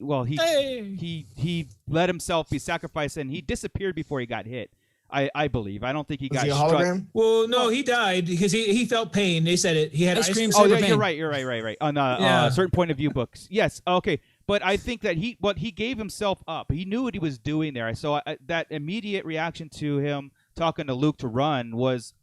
let himself be sacrificed, and he disappeared before he got hit. I believe. I don't think he got struck. Well, no, he died because he felt pain. They said it. He had ice cream. Oh, yeah, you're right. On a certain point of view books. Yes. Okay. But I think that he gave himself up. He knew what he was doing there. So that immediate reaction to him talking to Luke to run was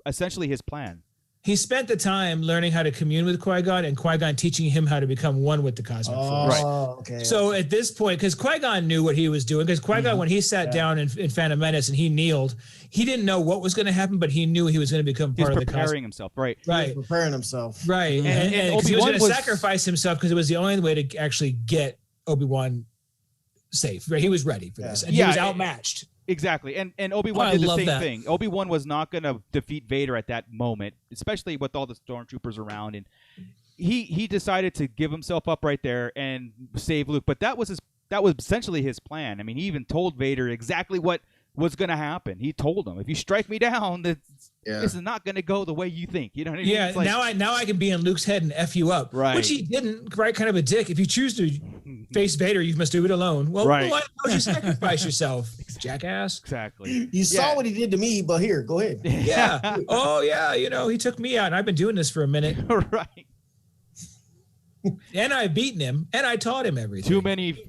essentially his plan. He spent the time learning how to commune with Qui-Gon and Qui-Gon teaching him how to become one with the cosmic force. Okay. So at this point, because Qui-Gon knew what he was doing, because Qui-Gon, when he sat down in Phantom Menace and he kneeled, he didn't know what was going to happen, but he knew he was going to become part of the cosmic. Preparing himself, right? Right. Preparing himself. Right. And he was going to sacrifice himself because it was the only way to actually get Obi-Wan safe. Right? He was ready for this. And he was outmatched. Exactly. And Obi-Wan did the same thing. Obi-Wan was not going to defeat Vader at that moment, especially with all the stormtroopers around. And he decided to give himself up right there and save Luke. But that was essentially his plan. I mean, he even told Vader exactly what was going to happen. He told him, if you strike me down, this is not going to go the way you think. You know what I mean? Yeah, now I can be in Luke's head and F you up. Right. Which he didn't, right? Kind of a dick. If you choose to face Vader, you must do it alone. Well, why don't you sacrifice yourself, jackass? Exactly. You saw what he did to me, but here, go ahead. Yeah. Oh, yeah. He took me out, and I've been doing this for a minute. Right. And I've beaten him, and I taught him everything. Too many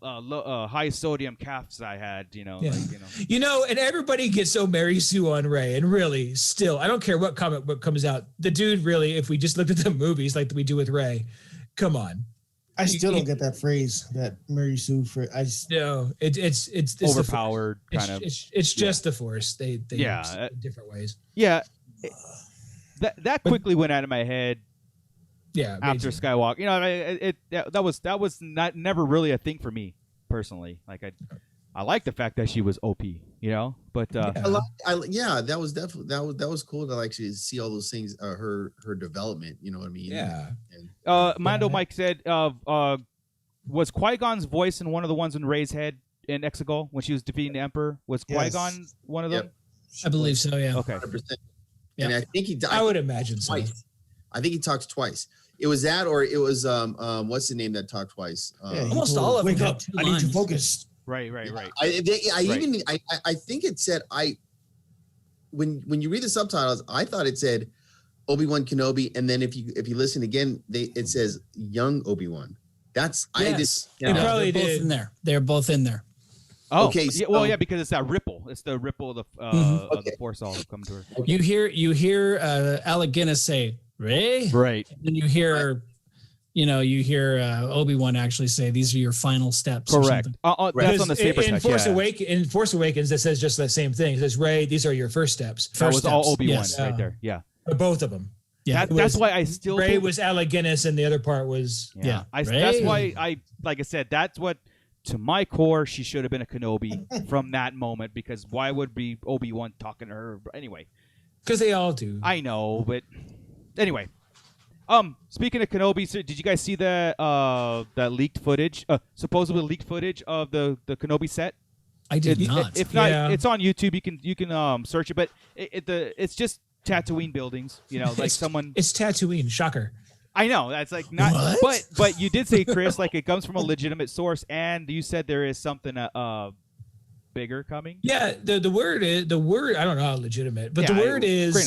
high sodium calves I had, And everybody gets so Mary Sue on Rey, and really, still, I don't care what comic book comes out. The dude really, if we just looked at the movies like we do with Rey, come on. I still don't get that phrase, that Mary Sue phrase. No, it's overpowered kind of. It's just the Force. They use it in different ways. Yeah, that quickly went out of my head. Yeah, after Skywalker, that was never really a thing for me personally. Like I like the fact that she was OP, but that was definitely that was cool to actually see all those things, her development. You know what I mean? Yeah. Mando Mike said, was Qui-Gon's voice in one of the ones in Rey's head in Exegol when she was defeating the Emperor? Was Qui-Gon one of them? I believe so. Yeah. Okay. 100%. And I think I would imagine so. Twice. I think he talks twice. It was that, or it was what's the name that talked twice? Almost all of them. Wake up! I need to focus. Right. I think it said when you read the subtitles, I thought it said Obi-Wan Kenobi, and then if you listen again, it says young Obi-Wan. That's It they're probably both in there. They're both in there. Oh, okay. So, because it's that ripple. It's the ripple of the Force all come to her. You hear Alec Guinness say Rey, right? And then you hear, Obi-Wan actually say, "These are your final steps." Correct. That's on the saber touch. In Force Awakens, that says just that same thing. It says, "Rey, these are your first steps." That was all Obi-Wan right there. Yeah, both of them. Yeah, that's why I still. Rey was Alec Guinness, and the other part was that's why I like I said. That's what. To my core, she should have been a Kenobi from that moment, because why would be Obi-Wan talking to her anyway? Because they all do. I know, but anyway. Speaking of Kenobi, so did you guys see that leaked footage? Supposedly leaked footage of the Kenobi set. I did not. If not, it's on YouTube. You can search it, but it's just Tatooine buildings. It's Tatooine. Shocker. I know that's like not, but you did say, Chris, like it comes from a legitimate source, and you said there is something bigger coming. Yeah, the word I don't know how legitimate, but the word is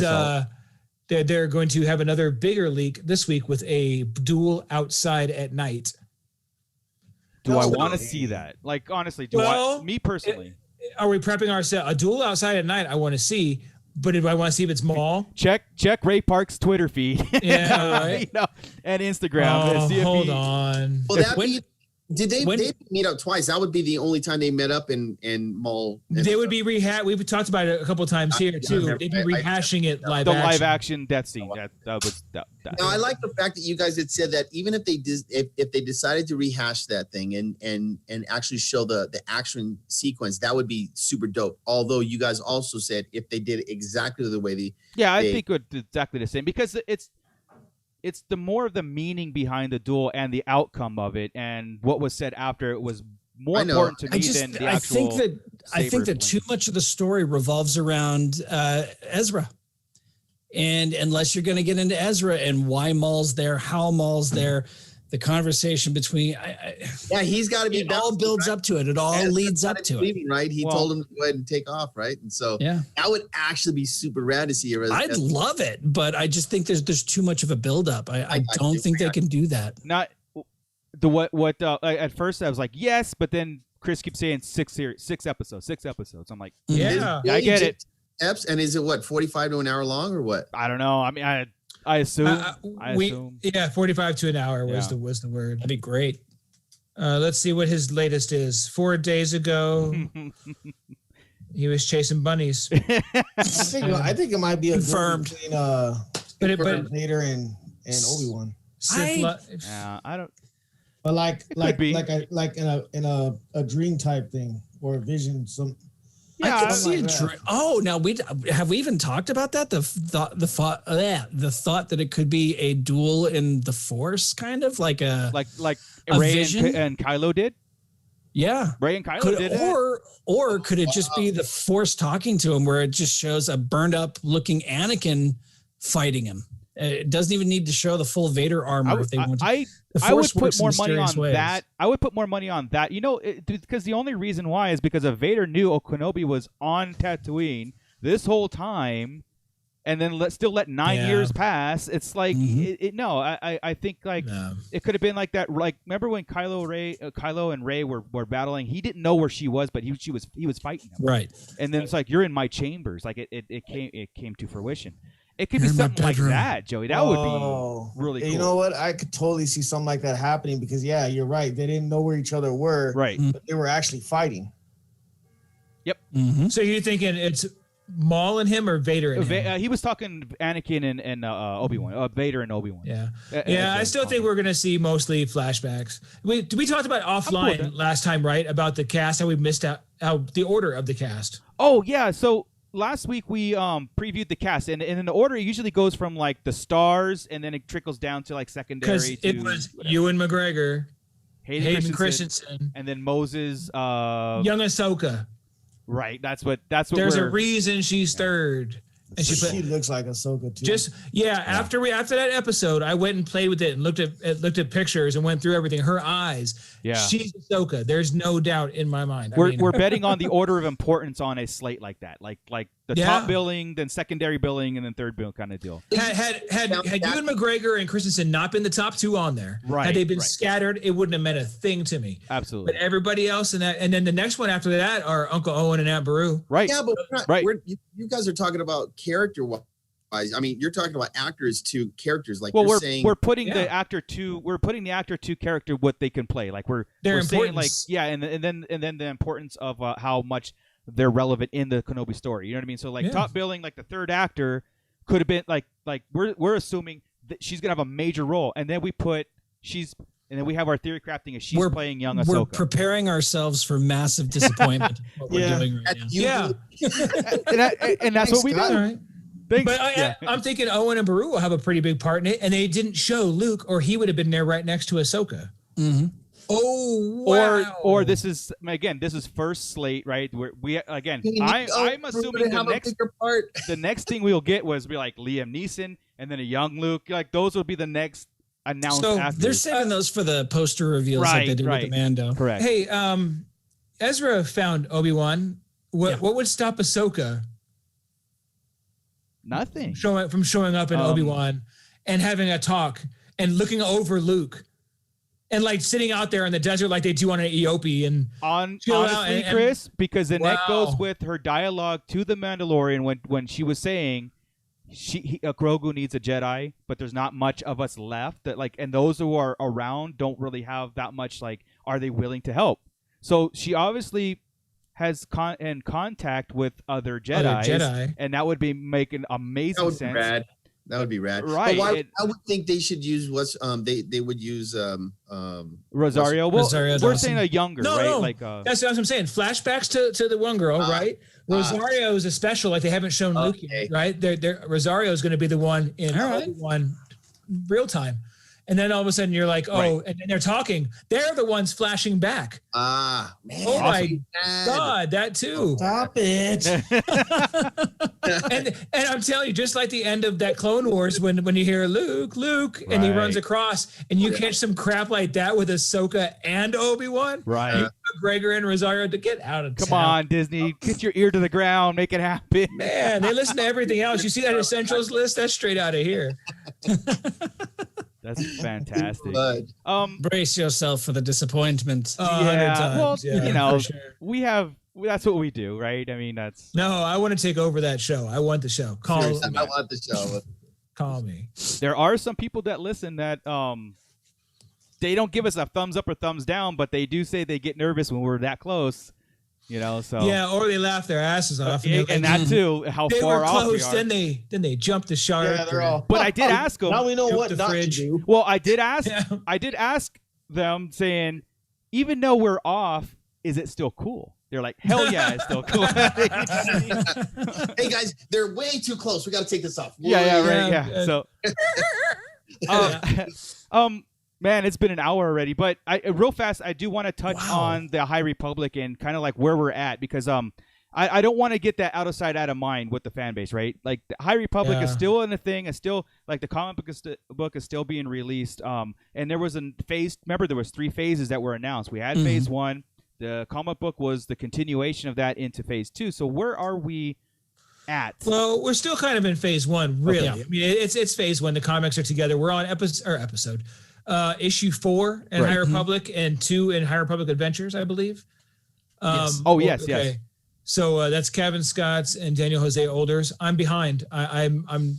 they're going to have another bigger leak this week with a duel outside at night. Do I want to see that? Like honestly, me personally? Are we prepping ourselves? A duel outside at night, I want to see. But if I want to see if it's Maul, check Ray Park's Twitter feed, right? And Instagram. Hold on. Well, did they meet up twice? That would be the only time they met up in Maul. They would be we've talked about it a couple of times here too. They'd be rehashing it live. The live action death scene. That was. Now I like the fact that you guys had said that even if they decided to rehash that thing and actually show the action sequence, that would be super dope. Although you guys also said if they did it exactly the way I think it would be exactly the same, because it's the more of the meaning behind the duel and the outcome of it, and what was said after it was more important to me than the actual. I think that too much of the story revolves around Ezra, and unless you're going to get into Ezra and why Maul's there, how Maul's there, the conversation between he's got to be. It all builds up to it. It all leads up to it. Right? He told him to go ahead and take off, right? And so that would actually be super rad to see. I'd love it, but I just think there's too much of a buildup. I don't think they can do that. Not the what at first I was like yes, but then Chris keeps saying 6 episodes. I'm like, yeah, I get it. eps, and is it what 45 to an hour long or what? I don't know. I mean, I assume. I assume. Yeah, 45 to an hour was the word. That'd be great. Let's see what his latest is. 4 days ago, he was chasing bunnies. I think it might be a Confirmed. between Vader and Obi-Wan. I don't. But like in a dream type thing or a vision. I could see a dream. Oh, now have we even talked about that? The thought that it could be a duel in the Force, kind of like a Rey and Kylo did. Yeah, Rey and Kylo did it. Or could it just be the Force talking to him, where it just shows a burned up looking Anakin fighting him? It doesn't even need to show the full Vader armor if they want to. I would put more money on that. I would put more money on that. You know, because the only reason why is because if Vader knew Kenobi was on Tatooine this whole time, and then still let 9 years pass. It's like I think it could have been like that. Like, remember when Kylo and Rey were battling? He didn't know where she was, but he was fighting him. Right. And then it's like, you're in my chambers. Like it came to fruition. It could be something like that, Joey. That would be really cool. You know what? I could totally see something like that happening because, yeah, you're right. They didn't know where each other were. Right. But they were actually fighting. Yep. Mm-hmm. So you're thinking it's Maul and him or Vader and him? He was talking Anakin and Obi-Wan. Vader and Obi-Wan. Yeah. I still think we're going to see mostly flashbacks. We talked about offline last time, right? About the cast, how we missed out the order of the cast. Oh, yeah. So last week we previewed the cast, and in the order it usually goes from like the stars, and then it trickles down to like secondary. Because it was Ewan McGregor, Hayden Christensen, and then Moses, young Ahsoka. Right, that's what. There's a reason she's third. And she looks like Ahsoka too. After that episode, I went and played with it and looked at pictures and went through everything. Her eyes, she's Ahsoka. There's no doubt in my mind. We're betting on the order of importance on a slate like that, like the top billing, then secondary billing, and then third bill kind of deal. Had Ewan McGregor and Christensen not been the top two on there, had they been scattered, it wouldn't have meant a thing to me. Absolutely. But everybody else in that, and then the next one after that are Uncle Owen and Aunt Beru. Right. Yeah, but you guys are talking about character wise. I mean, you're talking about actors to characters. Like, we're putting the actor to character what they can play. Like we're saying like and then the importance of how much they're relevant in the Kenobi story. You know what I mean? So like top billing, like the third actor could have been like we're assuming that she's gonna have a major role, and then we have our theory crafting as she's playing young Ahsoka. We're preparing ourselves for massive disappointment. What we're doing right now. and that's what we do. Right. But I'm thinking Owen and Beru will have a pretty big part in it, and they didn't show Luke, or he would have been there right next to Ahsoka. Mm-hmm. Oh, wow. Or this is first slate, right? I'm assuming the next thing we'll get was be like Liam Neeson and then a young Luke. Like those will be the next announced. So actors. They're saving those for the poster reveals like they did with the Mando. Correct. Hey, Ezra found Obi-Wan. What would stop Ahsoka? Nothing. From showing up in Obi-Wan and having a talk and looking over Luke and like sitting out there in the desert like they do on an EOP and honestly, Chris, because then that goes with her dialogue to the Mandalorian when she was saying Grogu needs a Jedi, but there's not much of us left. And those who are around don't really have that much. Like, are they willing to help? So she obviously has contact with other Jedi, and that would be making amazing sense. That would be rad. Right. But I would think they should use they would use Rosario. Well, we're saying a younger, right? No. Like that's what I'm saying. Flashbacks to the one girl, right? Rosario is a special, like they haven't shown Luke yet, right? Rosario is going to be the one in one real time. And then all of a sudden you're like, and then they're talking. They're the ones flashing back. Man. Oh my God, that too. Stop it. and I'm telling you, just like the end of that Clone Wars, when you hear Luke, and he runs across, and you catch some crap like that with Ahsoka and Obi-Wan. Right. Gregor and Rosario to get out of town. Come on, Disney. Get your ear to the ground. Make it happen. Man, they listen to everything else. You see that Essentials list? That's straight out of here. That's fantastic. Brace yourself for the disappointment. Well, sure. We that's what we do, right? I mean, that's No, I want to take over that show. I want the show. Call Seriously, I want the show. call me. there are some people that listen that they don't give us a thumbs up or thumbs down, but they do say they get nervous when we're that close. So Yeah, or they laugh their asses off. and that too, how they far were off we close, are. then they jumped the shark. Yeah, they're all. But I did ask them. Now we know Jump what the not fridge. to do. Well, I did ask. Yeah. I did ask them, saying, even though we're off, is it still cool? They're like, hell yeah, it's still cool. Hey guys, they're way too close. We got to take this off. Yeah, right. Yeah, Yeah. So, man, it's been an hour already. But real fast, I do want to touch on the High Republic and kind of like where we're at, because I don't want to get that out of sight, out of mind with the fan base, right? Like the High Republic is still in the thing. It's still like the comic book is still being released. And there was a phase. Remember, there was 3 phases that were announced. We had phase 1. The comic book was the continuation of that into phase 2. So where are we at? Well, we're still kind of in phase 1, really. Okay. I mean, it's phase 1. The comics are together. We're on episode issue 4 in High Republic and 2 in High Republic Adventures, I believe. Yes. Yes. So that's Kevin Scott's and Daniel Jose Older's. I'm behind. I'm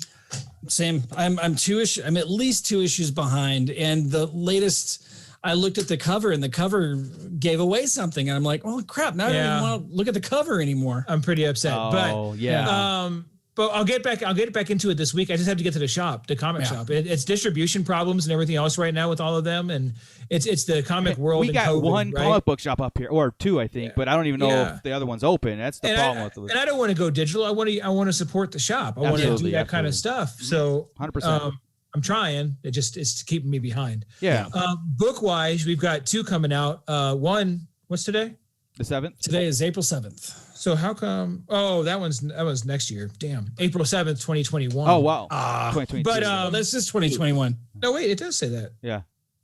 Same. I'm I'm at least 2 issues behind. And the latest, I looked at the cover, and the cover gave away something. And I'm like, oh crap! Now I don't even want to look at the cover anymore. I'm pretty upset. Oh, yeah. But I'll get back into it this week. I just have to get to the shop, the comic shop. It's distribution problems and everything else right now with all of them, and it's the comic world. We got COVID, one right? comic book shop up here, or 2, I think, but I don't even know if the other one's open. That's the problem with it. And I don't want to go digital. I want to support the shop. I want to do that kind of stuff. So 100%. I'm trying. It's keeping me behind. Yeah. Book wise, we've got 2 coming out. One, what's today? The 7th. Today is April 7th. So how come? Oh, that was next year. Damn, April 7th, 2021. Oh wow. 2022. But This is 2021. no, wait, it does say that. Yeah.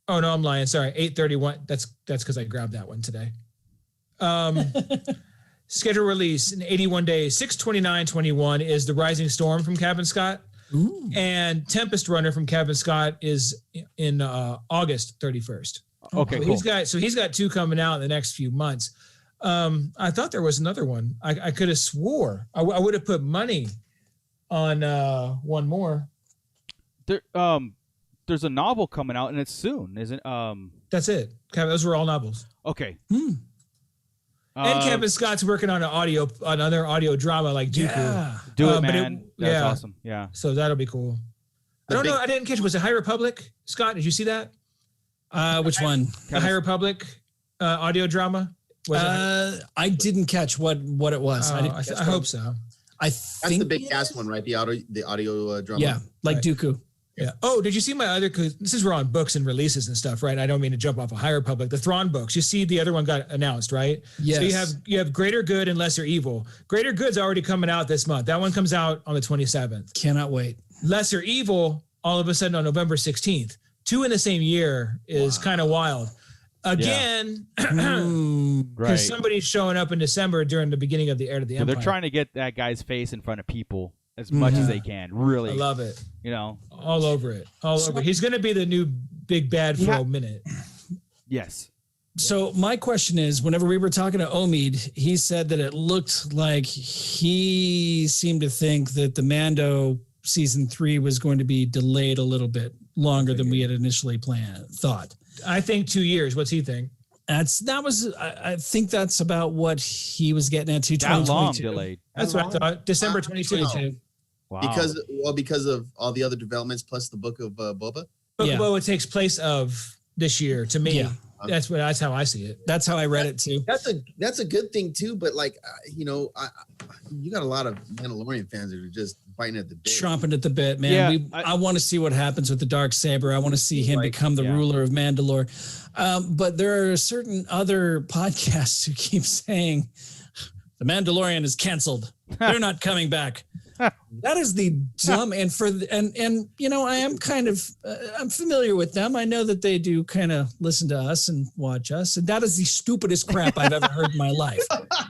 Oh no, I'm lying. Sorry, 8/31. That's because I grabbed that one today. Schedule release in 81 days. 6/29/21 is The Rising Storm from Kevin Scott. Ooh. And Tempest Runner from Kevin Scott is in August 31st. Okay. So he's got 2 coming out in the next few months. I thought there was another one. I could have swore I would have put money on one more. There's a novel coming out, and it's soon, isn't? That's it. Those were all novels. Okay. And Kevin Scott's working on another audio drama like Dooku. Yeah. Do it, man. That's awesome. Yeah. So that'll be cool. I don't know. I didn't catch. Was it High Republic? Scott, did you see that? Which one? The High Republic audio drama. I didn't catch what it was. I hope so. I That's think the big cast one, right? The audio drama. Yeah, like Dooku. Yeah. Oh, did you see my other? Cause this is we're on books and releases and stuff, right? I don't mean to jump off of High Republic. The Thrawn books. You see, the other one got announced, right? Yes. So you have Greater Good and Lesser Evil. Greater Good's already coming out this month. That one comes out on the 27th. Cannot wait. Lesser Evil, all of a sudden on November 16th. 2 in the same year is kind of wild. Again, because somebody's showing up in December during the beginning of the Heir to the Empire. They're trying to get that guy's face in front of people as much as they can. Really, I love it. All over it. Over. He's going to be the new big bad for a minute. Yes. So my question is, whenever we were talking to Omid, he said that it looked like he seemed to think that the Mando season 3 was going to be delayed a little bit longer than we had initially thought. I think 2 years. What's he think? I think that's about what he was getting at. That long delayed. That's what I thought. December 2022. Wow. Because of all the other developments plus the book of Boba. Well, it takes place of this year to me. Yeah. That's how I see it. That's how I read it too. That's a good thing too. But like, you got a lot of Mandalorian fans that are just biting at the bit, chomping at the bit, man. Yeah, I want to see what happens with the Darksaber. I want to see him become the ruler of Mandalore. But there are certain other podcasts who keep saying the Mandalorian is canceled. They're not coming back. That is the dumb and you know, I am kind of I'm familiar with them. I know that they do kind of listen to us and watch us, and that is the stupidest crap I've ever heard in my life.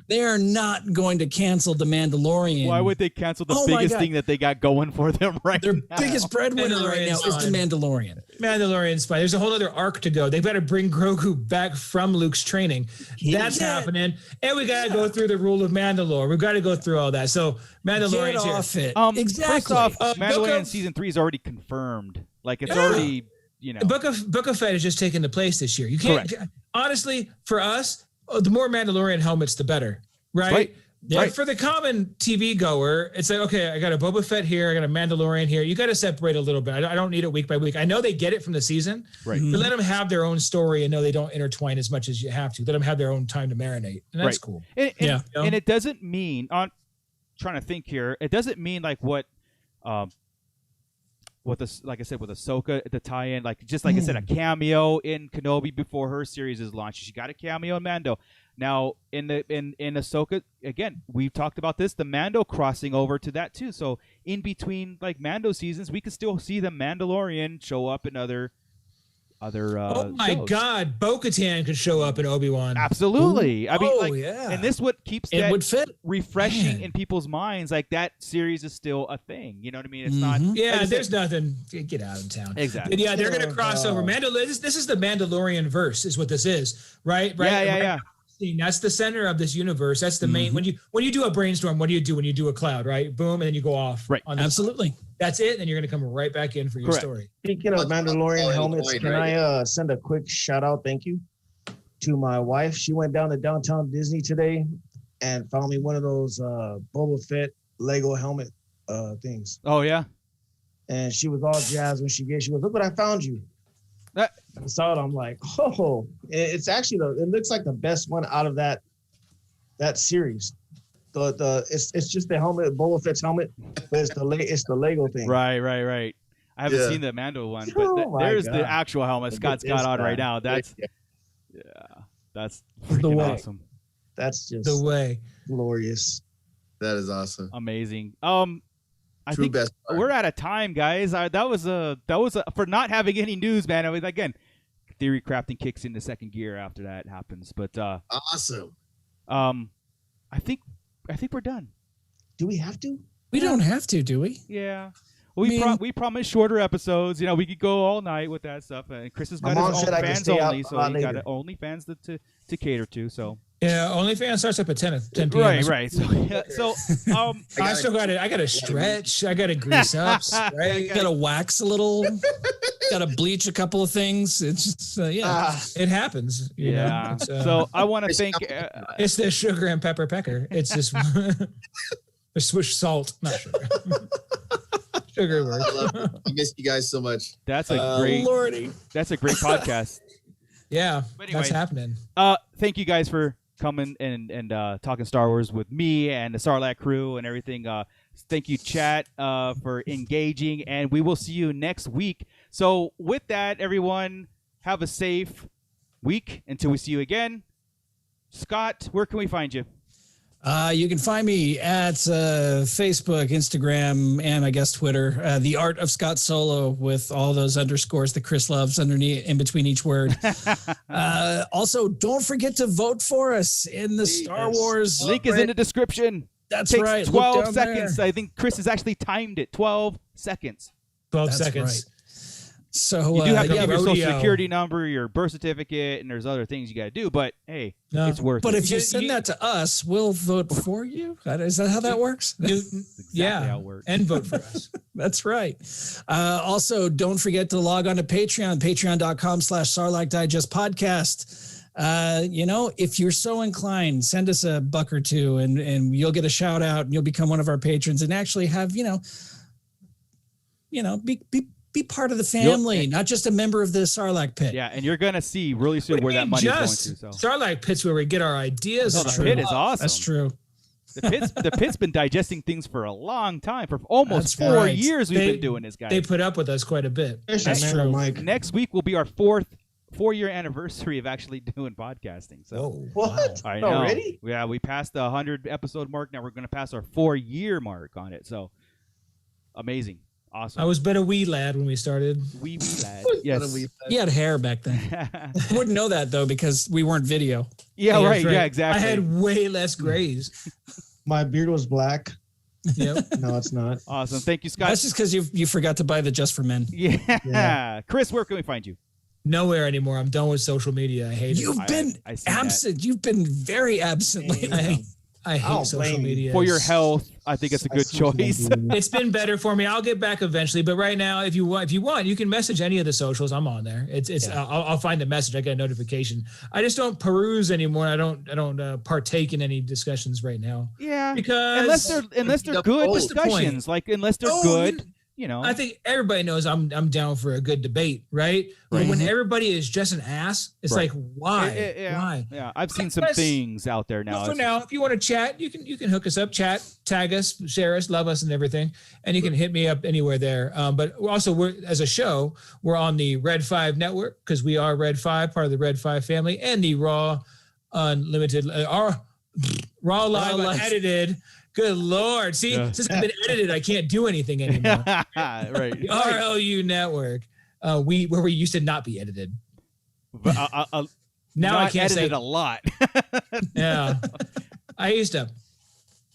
They are not going to cancel The Mandalorian. Why would they cancel the biggest thing that they got going for them right Their now? biggest breadwinner right now is The Mandalorian. Mandalorian's fine. There's a whole other arc to go. They better bring Grogu back from Luke's training. That's happening. And we got to go through the rule of Mandalore. We've got to go through all that. So Mandalorian's Get off here. it. Exactly. First off, Mandalorian season 3 is already confirmed. Like it's already, you know. Book of Fett is just taking the place this year. You can't honestly for us. The more Mandalorian helmets, the better, right? But for the common TV goer, it's like, okay, I got a Boba Fett here, I got a Mandalorian here. You got to separate a little bit. I don't need it week by week. I know they get it from the season, right? But let them have their own story and know they don't intertwine as much as you have to. Let them have their own time to marinate, and that's cool. And it doesn't mean trying to think here. It doesn't mean like what this, like I said, with Ahsoka, the tie-in, like just like I said, a cameo in Kenobi before her series is launched. She got a cameo in Mando. Now in Ahsoka, again, we've talked about this, the Mando crossing over to that too. So in between like Mando seasons, we could still see the Mandalorian show up in other oh my shows. God, Bo-Katan could show up in Obi-Wan. Absolutely. I mean, and this what keeps it would fit refreshing in people's minds. Like that series is still a thing. You know what I mean? It's not. Yeah, there's nothing. Get out of town. Exactly. But yeah, they're gonna cross over. This is the Mandalorian verse, is what this is, right? Yeah. That's the center of this universe. That's the main. When you do a brainstorm, what do you do when you do a cloud, right? Boom, and then you go off. Right. Absolutely. That's it. Then you're going to come right back in for your story. Speaking of Mandalorian helmets, can I send a quick shout out? Thank you to my wife. She went down to downtown Disney today and found me one of those Boba Fett Lego helmet things. Oh yeah. And she was all jazzed when she goes, look what I found you. I saw it. I'm like, oh, it's actually it looks like the best one out of that series. It's just the helmet, Boba Fett's helmet, but it's the Lego thing. Right. I haven't seen the Mando one, but there's the actual helmet Scott's got on right now. That's that's freaking awesome. That's just the way glorious. That is awesome. Amazing. I think best we're out of time, guys. That was for not having any news, man. I mean, again, theory crafting kicks into second gear after that happens. But awesome. I think we're done. Do we have to? We don't have to, do we? Yeah. Well, we promised shorter episodes. You know, we could go all night with that stuff. And Chris has got his own fans only, so he got only fans to cater to. So. Yeah, OnlyFans starts up at 10 p.m. Right. So I still got it. I got to stretch. I got to grease up. Right? Got to wax a little. Got to bleach a couple of things. It's just it happens. You know? So I want to thank. It's the sugar and pepper pecker. It's just the swish salt, not sugar. Sugar works. I miss you guys so much. That's a great. Lordy. That's a great podcast. Yeah, that's happening. Thank you guys for coming and talking Star Wars with me and the Sarlacc crew and everything. Thank you, chat, for engaging, and we will see you next week. So with that, everyone, have a safe week until we see you again. Scott, where can we find you? You can find me at Facebook, Instagram, and I guess Twitter. The Art of Scott Solo with all those underscores that Chris loves underneath in between each word. Also, don't forget to vote for us in the Star Wars. Link is in the description. That's Takes right. 12 seconds. I think Chris has actually timed it. 12 seconds. 12 seconds. Right. So you do have to give your social security number, your birth certificate, and there's other things you got to do. But hey, it's worth it. But if you send that to us, we'll vote for you. Is that how that works? How it works. And vote for us. That's right. Also, don't forget to log on to Patreon, patreon.com/Sarlacc Digest Podcast. If you're so inclined, send us a buck or two and you'll get a shout out and you'll become one of our patrons and actually have, be part of the family, not just a member of the Sarlacc pit. Yeah, and you're gonna see really soon where that money's going to. So Sarlacc pit's where we get our ideas. The pit is awesome. That's true. The pit's been digesting things for a long time. For almost 4 years we've been doing this, guys. They put up with us quite a bit. That's true. Mike. Next week will be our four-year anniversary of actually doing podcasting. So what? I know. Already? Yeah, we passed the 100 episode mark. Now we're going to pass our 4-year mark on it. So amazing. Awesome. I was but a wee lad when we started. Wee lad. Yes. He had hair back then. Wouldn't know that though because we weren't video. Yeah, right. Yeah, exactly. I had way less grays. My beard was black. Yep. No, it's not. Awesome. Thank you, Scott. That's just because you forgot to buy the Just for Men. Yeah. Chris, where can we find you? Nowhere anymore. I'm done with social media. I hate it. You've been absent. You've been very absent lately. I hate social media. For your health, I think it's a good choice. It's been better for me. I'll get back eventually, but right now, if you want, you can message any of the socials. I'm on there. I'll find the message. I get a notification. I just don't peruse anymore. I don't partake in any discussions right now. Yeah, because unless they're good discussions, like unless they're good. You know, I think everybody knows I'm down for a good debate, right? But when everybody is just an ass, it's like, why? Why? Yeah, I've seen some things out there now. For now, if you want to chat, you can hook us up, chat, tag us, share us, love us, and everything, and you can hit me up anywhere there. But also, as a show, we're on the Red 5 network because we are Red 5, part of the Red 5 family, and the Raw Unlimited, Raw Live Unedited. Good Lord. See, since I've been edited, I can't do anything anymore. Right. The RLU network, where we used to not be edited. But, now I can't say it a lot. Yeah. I used to.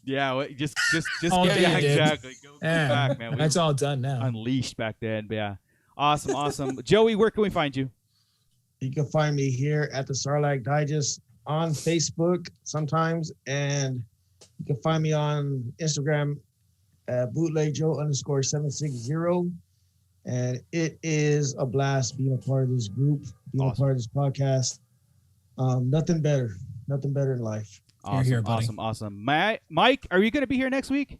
Yeah, just exactly. Go back, man. That's all done now. Unleashed back then. But yeah. Awesome. Joey, where can we find you? You can find me here at the Sarlacc Digest on Facebook sometimes, and you can find me on Instagram at bootlegjoe_760. And it is a blast being a part of this group, being a part of this podcast. Nothing better in life. Awesome, here, buddy. Awesome. Mike, are you going to be here next week?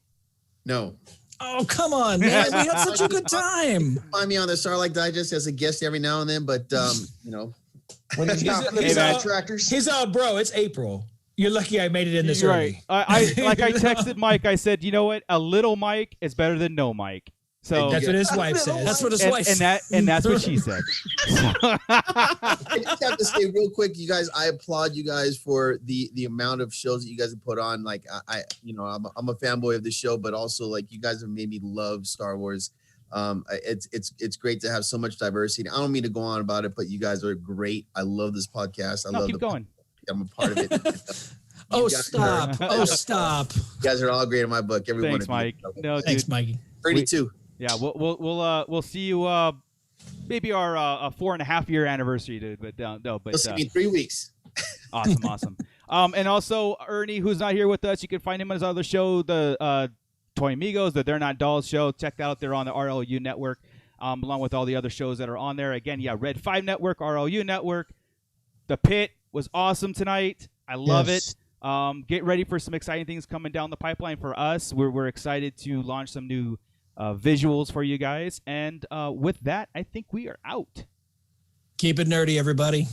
No. Oh, come on, man. We had such a good time. Find me on the Sarlacc Digest as a guest every now and then, but, When he's not tractors. Bro, it's April. You're lucky I made it in this early. I texted Mike. I said, you know what? A little Mike is better than no Mike. So that's what his wife says. That's what his wife said. And that's what she said. I just have to say real quick, you guys, I applaud you guys for the amount of shows that you guys have put on. Like I'm a fanboy of the show, but also like you guys have made me love Star Wars. It's great to have so much diversity. I don't mean to go on about it, but you guys are great. I love this podcast. Keep going. I'm a part of it. Stop. Stop. You guys are all great in my book. Everyone. Thanks, Mike. No, thanks, Mikey. 32. Yeah, we'll see you maybe our 4.5-year anniversary, but You'll see me in 3 weeks. Awesome. And also Ernie, who's not here with us, you can find him on his other show, the Toy Amigos, the They're Not Dolls show. Check that out there on the RLU network, along with all the other shows that are on there. Again, Red 5 network, RLU network. The Pit was awesome tonight. I love it. Get ready for some exciting things coming down the pipeline for us. We're excited to launch some new visuals for you guys. And with that, I think we are out. Keep it nerdy, everybody.